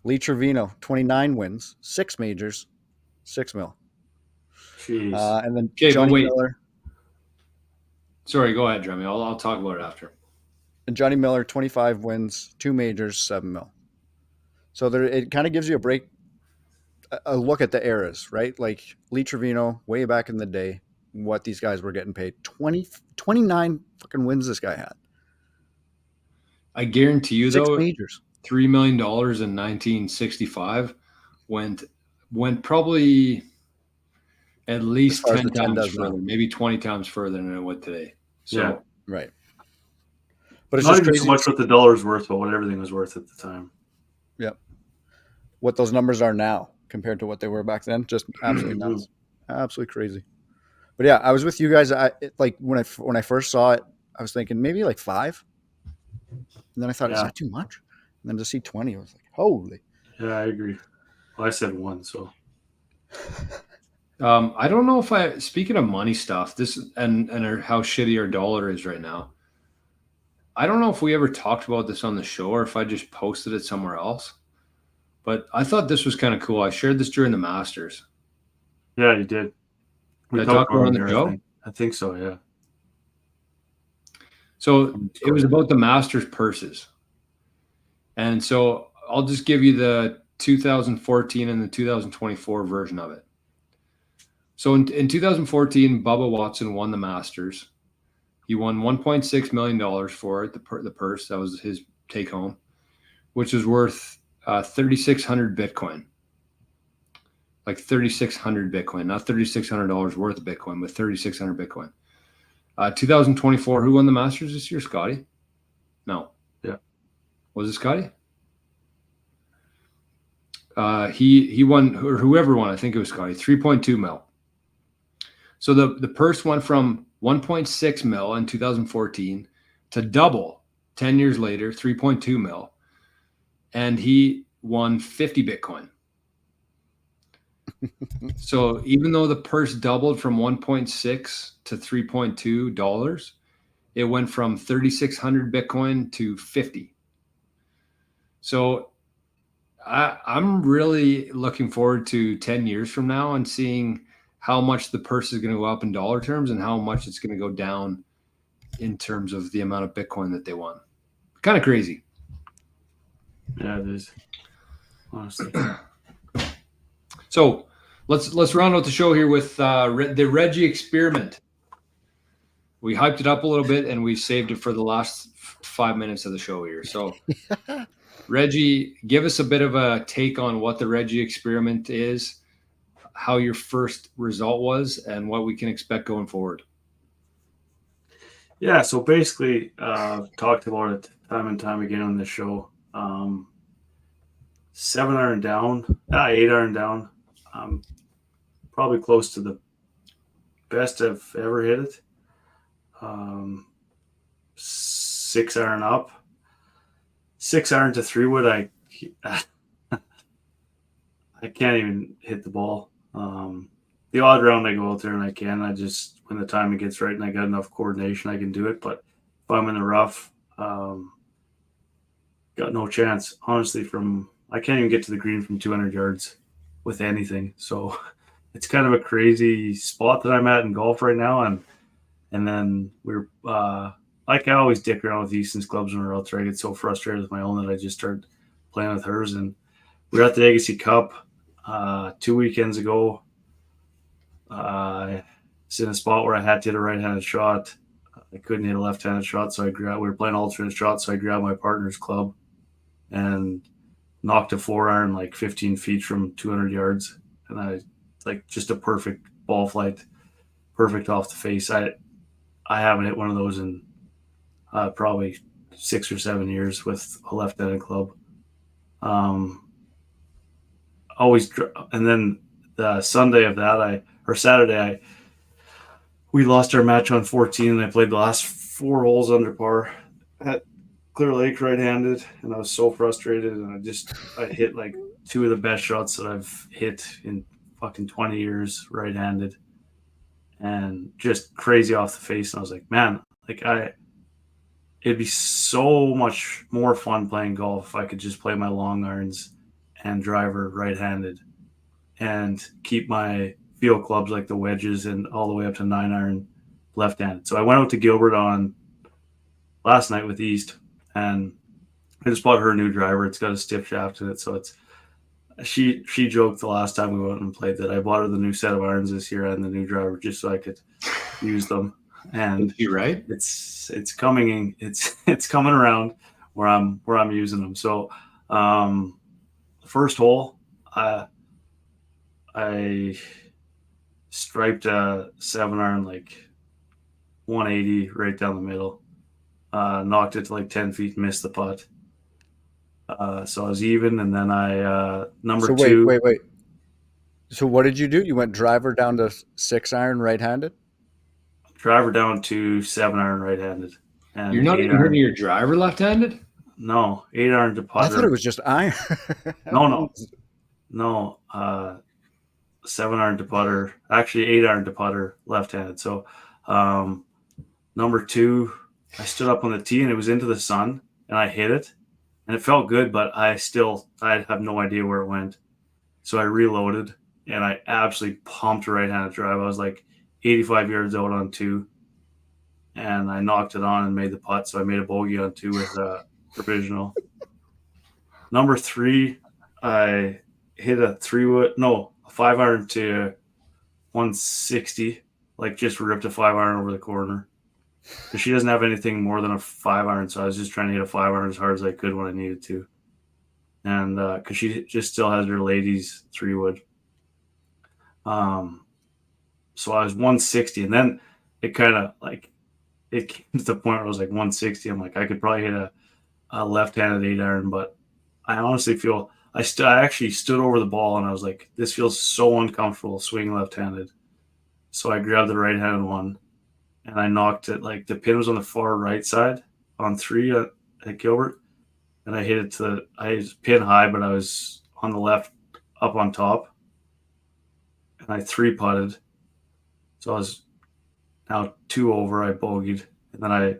Speaker 3: Lee Trevino, 29 wins, 6 majors, $6 million.
Speaker 2: Jeez.
Speaker 3: And then
Speaker 1: Okay,
Speaker 3: Johnny
Speaker 1: wait.
Speaker 3: Miller.
Speaker 1: Sorry, go ahead, Jeremy. I'll talk about it after.
Speaker 3: And Johnny Miller, 25 wins, 2 majors, 7 mil. So there, it kind of gives you a look at the eras, right? Like Lee Trevino, way back in the day, what these guys were getting paid. 29 fucking wins this guy had.
Speaker 1: I guarantee you,
Speaker 3: 6
Speaker 1: though,
Speaker 3: majors.
Speaker 1: $3 million in 1965 went probably at
Speaker 3: As
Speaker 1: least
Speaker 3: far as
Speaker 1: 10
Speaker 3: the 10
Speaker 1: times
Speaker 3: does
Speaker 1: further,
Speaker 3: now.
Speaker 1: maybe 20 times further than it would today. So,
Speaker 2: Yeah.
Speaker 3: Right. But it's
Speaker 2: Not
Speaker 3: just
Speaker 2: even
Speaker 3: crazy
Speaker 2: so much what the dollar's worth, but what everything was worth at the time.
Speaker 3: Yep. What those numbers are now compared to what they were back then. Just absolutely nuts. Absolutely crazy. But yeah, I was with you guys. Like when I first saw it, I was thinking maybe like 5. And then I thought, is
Speaker 2: Yeah.
Speaker 3: that too much? And then to see 20, I was like, holy.
Speaker 2: Yeah, I agree. Well, I said 1, so.
Speaker 1: I don't know if speaking of money stuff, this and how shitty our dollar is right now. I don't know if we ever talked about this on the show or if I just posted it somewhere else, but I thought this was kind of cool. I shared this during the Masters.
Speaker 2: Yeah, you did. We
Speaker 1: Did I talk
Speaker 2: talked about
Speaker 1: about it
Speaker 2: it
Speaker 1: on the
Speaker 2: there,
Speaker 1: show?
Speaker 2: I think so, yeah.
Speaker 1: So it was about the Masters purses. And so I'll just give you the 2014 and the 2024 version of it. So in 2014, Bubba Watson won the Masters. He won $1.6 million for it, the purse. That was his take home, which was worth 3,600 Bitcoin. Like 3,600 Bitcoin, not $3,600 worth of Bitcoin, but 3,600 Bitcoin. 2024, who won the Masters this year? Scotty? No.
Speaker 2: Yeah.
Speaker 1: Was it Scotty? He won, or whoever won, I think it was Scotty, 3.2 mil. So the purse went from 1.6 mil in 2014 to double 10 years later, 3.2 mil. And he won 50 Bitcoin. So even though the purse doubled from 1.6 to $3.2, it went from 3,600 Bitcoin to 50. So I'm really looking forward to 10 years from now and seeing how much the purse is going to go up in dollar terms and how much it's going to go down in terms of the amount of Bitcoin that they won. Kind of crazy.
Speaker 2: Yeah, it is. Honestly.
Speaker 1: So let's round out the show here with the Reggie experiment. We hyped it up a little bit and we saved it for the last 5 minutes of the show here. So Reggie, give us a bit of a take on what the Reggie experiment is, how your first result was, and what we can expect going forward.
Speaker 2: Yeah, so basically, talked about it time and time again on this show. 7 iron down, 8 iron down. Probably close to the best I've ever hit it. 6 iron up. 6 iron to 3-wood, I can't even hit the ball. The odd round I go out there and I can. I just, when the timing gets right and I got enough coordination, I can do it. But if I'm in the rough, got no chance. Honestly, I can't even get to the green from 200 yards with anything. So it's kind of a crazy spot that I'm at in golf right now. And then we're like I always dick around with Easton's clubs when we're out there. I get so frustrated with my own that I just start playing with hers. And we're at the Legacy Cup 2 weekends ago. It's in a spot where I had to hit a right-handed shot. I couldn't hit a left-handed shot, so we were playing alternate shots, so I grabbed my partner's club and knocked a 4-iron like 15 feet from 200 yards. And I like just a perfect ball flight, perfect off the face. I haven't hit one of those in probably 6 or 7 years with a left-handed club. And then the Sunday of that, Saturday, we lost our match on 14, and I played the last 4 holes under par at Clear Lake right-handed, and I was so frustrated, and I hit like 2 of the best shots that I've hit in fucking 20 years right-handed, and just crazy off the face. And I was like, man, like it'd be so much more fun playing golf if I could just play my long irons and driver right-handed and keep my field clubs like the wedges and all the way up to 9-iron left-handed. So I went out to Gilbert on last night with East, and I just bought her a new driver. It's got a stiff shaft in it, so it's. She joked the last time we went and played that I bought her the new set of irons this year and the new driver just so I could use them. And
Speaker 1: you're right.
Speaker 2: It's coming. It's coming around where I'm using them. So, the first hole, I striped a 7-iron like 180 right down the middle. Knocked it to like 10 feet, missed the putt. So I was even, and then I number
Speaker 3: So
Speaker 2: two.
Speaker 3: wait. So what did you do? You went driver down to 6-iron right-handed?
Speaker 2: Driver down to 7-iron right-handed. And
Speaker 1: You're not even hitting your driver left-handed?
Speaker 2: No, 8-iron to putter.
Speaker 3: I thought it was just iron.
Speaker 2: No. 7-iron to putter. Actually, 8-iron to putter left-handed. So, number two, I stood up on the tee and it was into the sun, and I hit it, and it felt good, but I have no idea where it went. So I reloaded, and I absolutely pumped a right-handed drive. I was like 85 yards out on 2, and I knocked it on and made the putt. So I made a bogey on 2 with a provisional. Number 3, I hit a 5-iron to 160, like just ripped a 5-iron over the corner. Because she doesn't have anything more than a 5-iron, so I was just trying to hit a 5-iron as hard as I could when I needed to. And because she just still has her ladies 3-wood. So I was 160, and then it kind of like it came to the point where I was like 160. I'm like, I could probably hit a left-handed 8-iron, but I honestly feel I actually stood over the ball and I was like, this feels so uncomfortable swinging left-handed. So I grabbed the right-handed one and I knocked it, like the pin was on the far right side on 3 at Gilbert, and I hit it I was pin high, but I was on the left up on top, and I 3-putted. So I was now 2 over. I bogeyed, and then I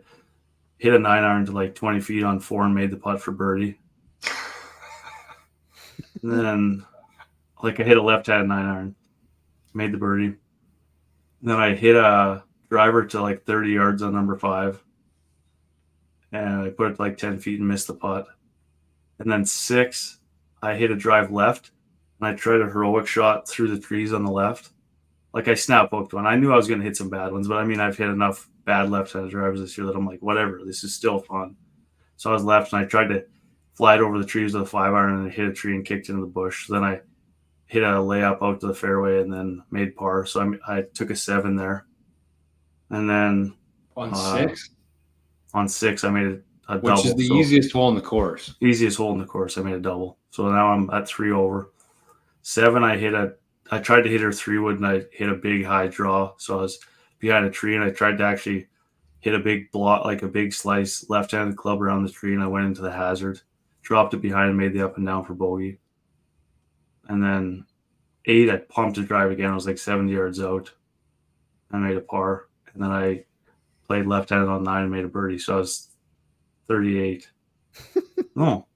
Speaker 2: hit a 9-iron to like 20 feet on 4 and made the putt for birdie. And then like I hit a left-handed 9-iron, made the birdie. And then I hit a driver to like 30 yards on number 5, and I put it to like 10 feet and missed the putt. And then 6, I hit a drive left, and I tried a heroic shot through the trees on the left. Like I snap hooked one. I knew I was going to hit some bad ones, but I mean, I've hit enough bad left-handed drivers this year that I'm like, whatever, this is still fun. So I was left, and I tried to fly it over the trees with a 5-iron, and I hit a tree and kicked into the bush. So then I hit a layup out to the fairway and then made par. So I took a 7 there. And then
Speaker 1: on 6?
Speaker 2: On 6, I made a double.
Speaker 1: Which is the easiest hole in the course.
Speaker 2: Easiest hole in the course. I made a double. So now I'm at 3 over. 7, I tried to hit her 3-wood, and I hit a big high draw. So I was behind a tree, and I tried to actually hit a big block, like a big slice left-handed club around the tree, and I went into the hazard, dropped it behind, and made the up and down for bogey. And then 8, I pumped a drive again. I was like 70 yards out. I made a par. And then I played left-handed on 9 and made a birdie. So I was 38. No.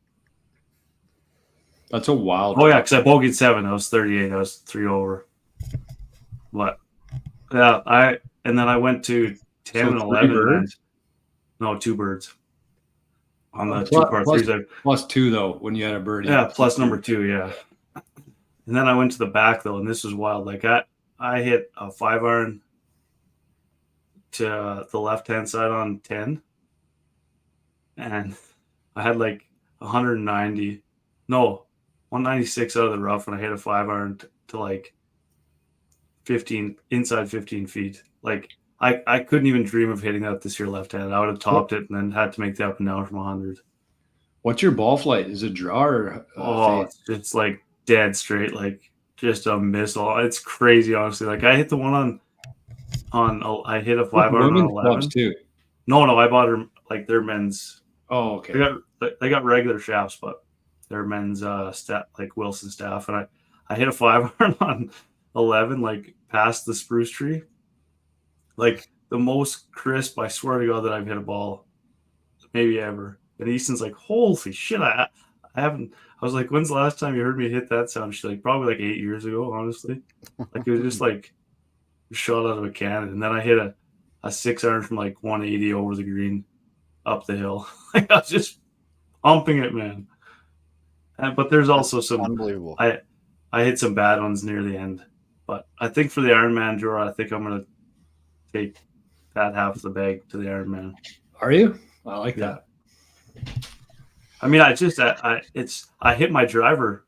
Speaker 1: That's a wild.
Speaker 2: Oh, yeah, because I bogeyed 7. I was 38. I was 3 over. But, yeah, and then I went to 10 and 11.
Speaker 1: Birds?
Speaker 2: No, 2 birds. On the
Speaker 1: plus,
Speaker 2: 2 par 3s.
Speaker 1: Plus 2, though, when you had a birdie.
Speaker 2: Yeah, plus number 2, yeah. And then I went to the back, though, and this was wild. Like, I hit a 5-iron to the left-hand side on 10, and I had like 196 out of the rough, and I hit a 5-iron to like 15, inside 15 feet. Like I couldn't even dream of hitting that this year left-handed. I would have topped it and then had to make the up and down from 100.
Speaker 1: What's your ball flight? Is it draw or
Speaker 2: it's like dead straight, like just a missile. It's crazy, honestly. Like I hit the one I hit a 5-iron on 11
Speaker 1: too.
Speaker 2: No, I bought her like their men's.
Speaker 1: Oh, okay.
Speaker 2: They got regular shafts, but their men's like Wilson staff, and I hit a 5-iron on 11, like past the spruce tree, like the most crisp, I swear to God, that I've hit a ball maybe ever. And Easton's like, holy shit, I haven't. I was like, when's the last time you heard me hit that sound? She's like, probably like 8 years ago, honestly. Like it was just like shot out of a cannon. And then I hit a 6-iron from like 180 over the green up the hill. I was just pumping it, man. But there's also some
Speaker 3: Unbelievable.
Speaker 2: I hit some bad ones near the end. But I think for the Ironman draw, I think I'm gonna take that half of the bag to the Ironman.
Speaker 1: Are you? I like that.
Speaker 2: I mean, I hit my driver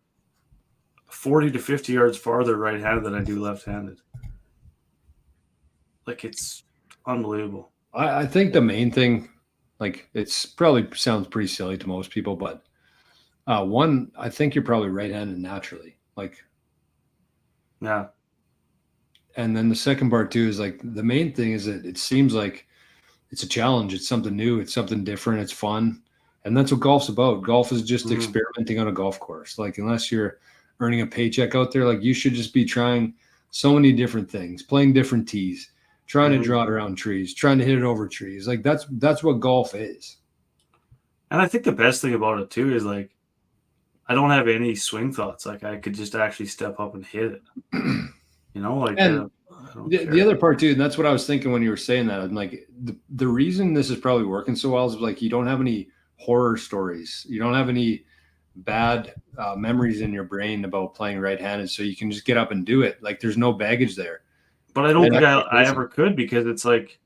Speaker 2: 40 to 50 yards farther right-handed than I do left-handed. Like, it's unbelievable.
Speaker 1: I think the main thing, like, it's probably sounds pretty silly to most people, but one, I think you're probably right-handed naturally. Like,
Speaker 2: yeah.
Speaker 1: And then the second part too is like the main thing is that it seems like it's a challenge. It's something new. It's something different. It's fun. And that's what golf's about. Golf is just experimenting on a golf course. Like, unless you're earning a paycheck out there, like, you should just be trying so many different things, playing different tees, trying to draw it around trees, trying to hit it over trees. Like, that's what golf is.
Speaker 2: And I think the best thing about it too is, like, I don't have any swing thoughts. Like, I could just actually step up and hit it. You know, like,
Speaker 1: and the other part too, and that's what I was thinking when you were saying that. I'm like, the reason this is probably working so well is like you don't have any horror stories. You don't have any bad memories in your brain about playing right-handed, so you can just get up and do it. Like, there's no baggage there.
Speaker 2: But I don't think I ever could, because it's like,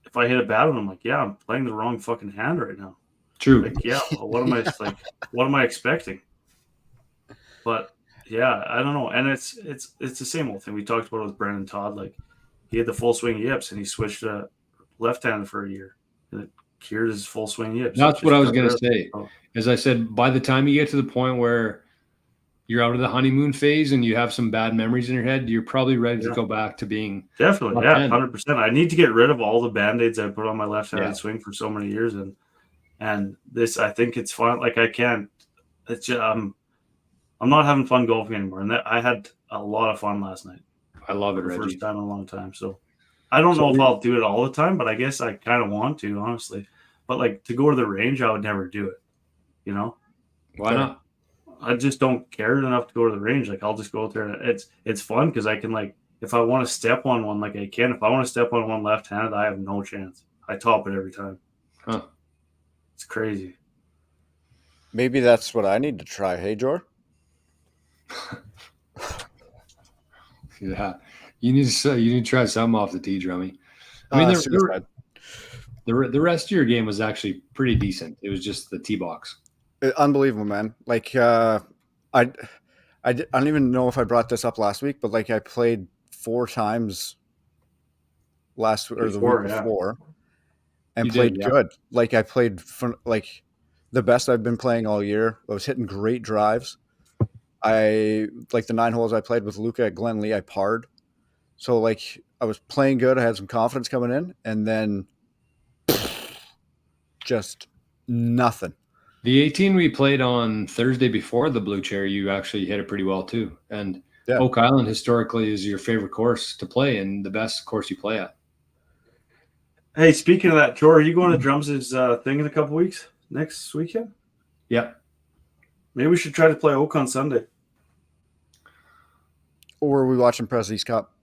Speaker 2: if I hit a bad one, I'm like, yeah, I'm playing the wrong fucking hand right now.
Speaker 1: True.
Speaker 2: Like, yeah, well, what am I expecting? But yeah, I don't know. And it's the same old thing we talked about with Brandon Todd. Like, he had the full swing yips and he switched to left-handed for a year, and it cured his full swing yips.
Speaker 1: That's what I was going to say. As I said, by the time you get to the point where you're out of the honeymoon phase and you have some bad memories in your head, you're probably ready to go back to being
Speaker 2: definitely, 100%. I need to get rid of all the band-aids I put on my left-handed swing for so many years, and this, I think it's fun. Like, I can't. It's just, I'm not having fun golfing anymore, and I had a lot of fun last night.
Speaker 1: I love it,
Speaker 2: for the
Speaker 1: Reggie.
Speaker 2: first time in a long time. So I don't know if I'll do it all the time, but I guess I kind of want to, honestly. But, like, to go to the range, I would never do it. You know?
Speaker 1: Why not?
Speaker 2: I just don't care enough to go to the range. Like, I'll just go out there, and it's fun because I can, like, if I want to step on one, like, I can. If I want to step on one left-handed, I have no chance. I top it every time.
Speaker 1: Huh.
Speaker 2: It's crazy.
Speaker 3: Maybe that's what I need to try. Hey, Jor?
Speaker 1: Yeah, you need to try something off the tee, Drummy. I mean, the rest of your game was actually pretty decent. It was just the tee box.
Speaker 3: Unbelievable, man. Like, I don't even know if I brought this up last week, but, like, I played 4 times the week before, and played good. Like, I played like the best I've been playing all year. I was hitting great drives. Like, the 9 holes I played with Luca at Glenlee, I parred. So, like, I was playing good. I had some confidence coming in, and then just nothing.
Speaker 1: The 18 we played on Thursday before the Blue Chair, you actually hit it pretty well too. And Oak Island historically is your favorite course to play and the best course you play at.
Speaker 2: Hey, speaking of that, Jor, are you going to Drums' thing in a couple weeks? Next weekend?
Speaker 1: Yep.
Speaker 2: Maybe we should try to play Oak on Sunday.
Speaker 3: Or are we watching Presley's Cup?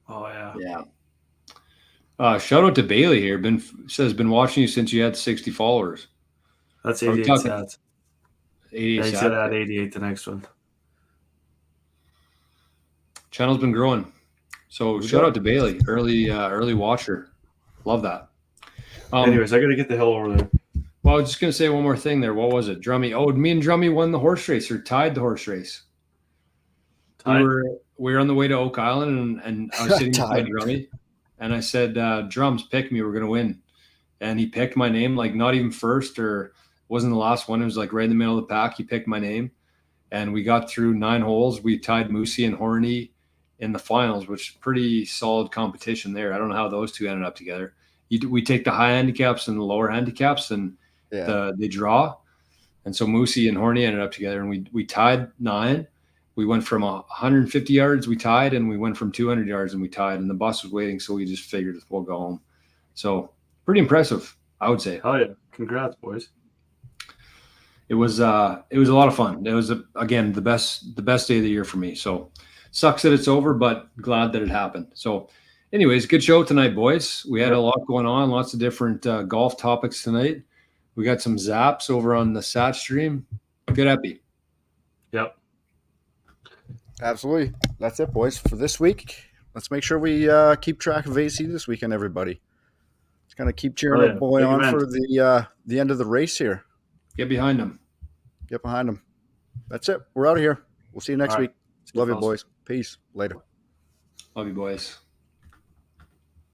Speaker 2: Oh, yeah.
Speaker 1: Yeah. Shout out to Bailey here. Been watching you since you had 60 followers.
Speaker 2: That's 88 sats.
Speaker 1: 88
Speaker 2: sats. He said add 88 the next one.
Speaker 1: Channel's been growing. So shout out to Bailey, early watcher. Love that.
Speaker 2: Anyways, I got to get the hell over there.
Speaker 1: Well, I was just going to say one more thing there. What was it? Drummy. Oh, me and Drummy won the horse race, or tied the horse race. We were on the way to Oak Island, and I was sitting beside Drummy, and I said, Drums, pick me. We're going to win. And he picked my name, like, not even first or wasn't the last one. It was, like, right in the middle of the pack. He picked my name, and we got through 9 holes. We tied Moosey and Horny in the finals, which is pretty solid competition there. I don't know how those two ended up together. We take the high handicaps and the lower handicaps, and they draw. And so Moosey and Horny ended up together, and we tied 9. We went from 150 yards, we tied, and we went from 200 yards, and we tied. And the bus was waiting, so we just figured we'll go home. So pretty impressive, I would say.
Speaker 2: Oh yeah, congrats, boys!
Speaker 1: It was a lot of fun. It was again the best day of the year for me. So sucks that it's over, but glad that it happened. So anyways, good show tonight, boys. We had a lot going on, lots of different golf topics tonight. We got some zaps over on the Sat stream. Good epi.
Speaker 2: Yep.
Speaker 3: Absolutely. That's it, boys, for this week. Let's make sure we keep track of AC this weekend, everybody. Let's kind of keep cheering our boy
Speaker 2: Big
Speaker 3: on
Speaker 2: event.
Speaker 3: for the end of the race here.
Speaker 1: Get behind them.
Speaker 3: Get behind them. That's it. We're out of here. We'll see you next
Speaker 2: All right.
Speaker 3: week. Love you,
Speaker 2: fellas.
Speaker 3: boys. Peace. Later.
Speaker 1: Love you, boys.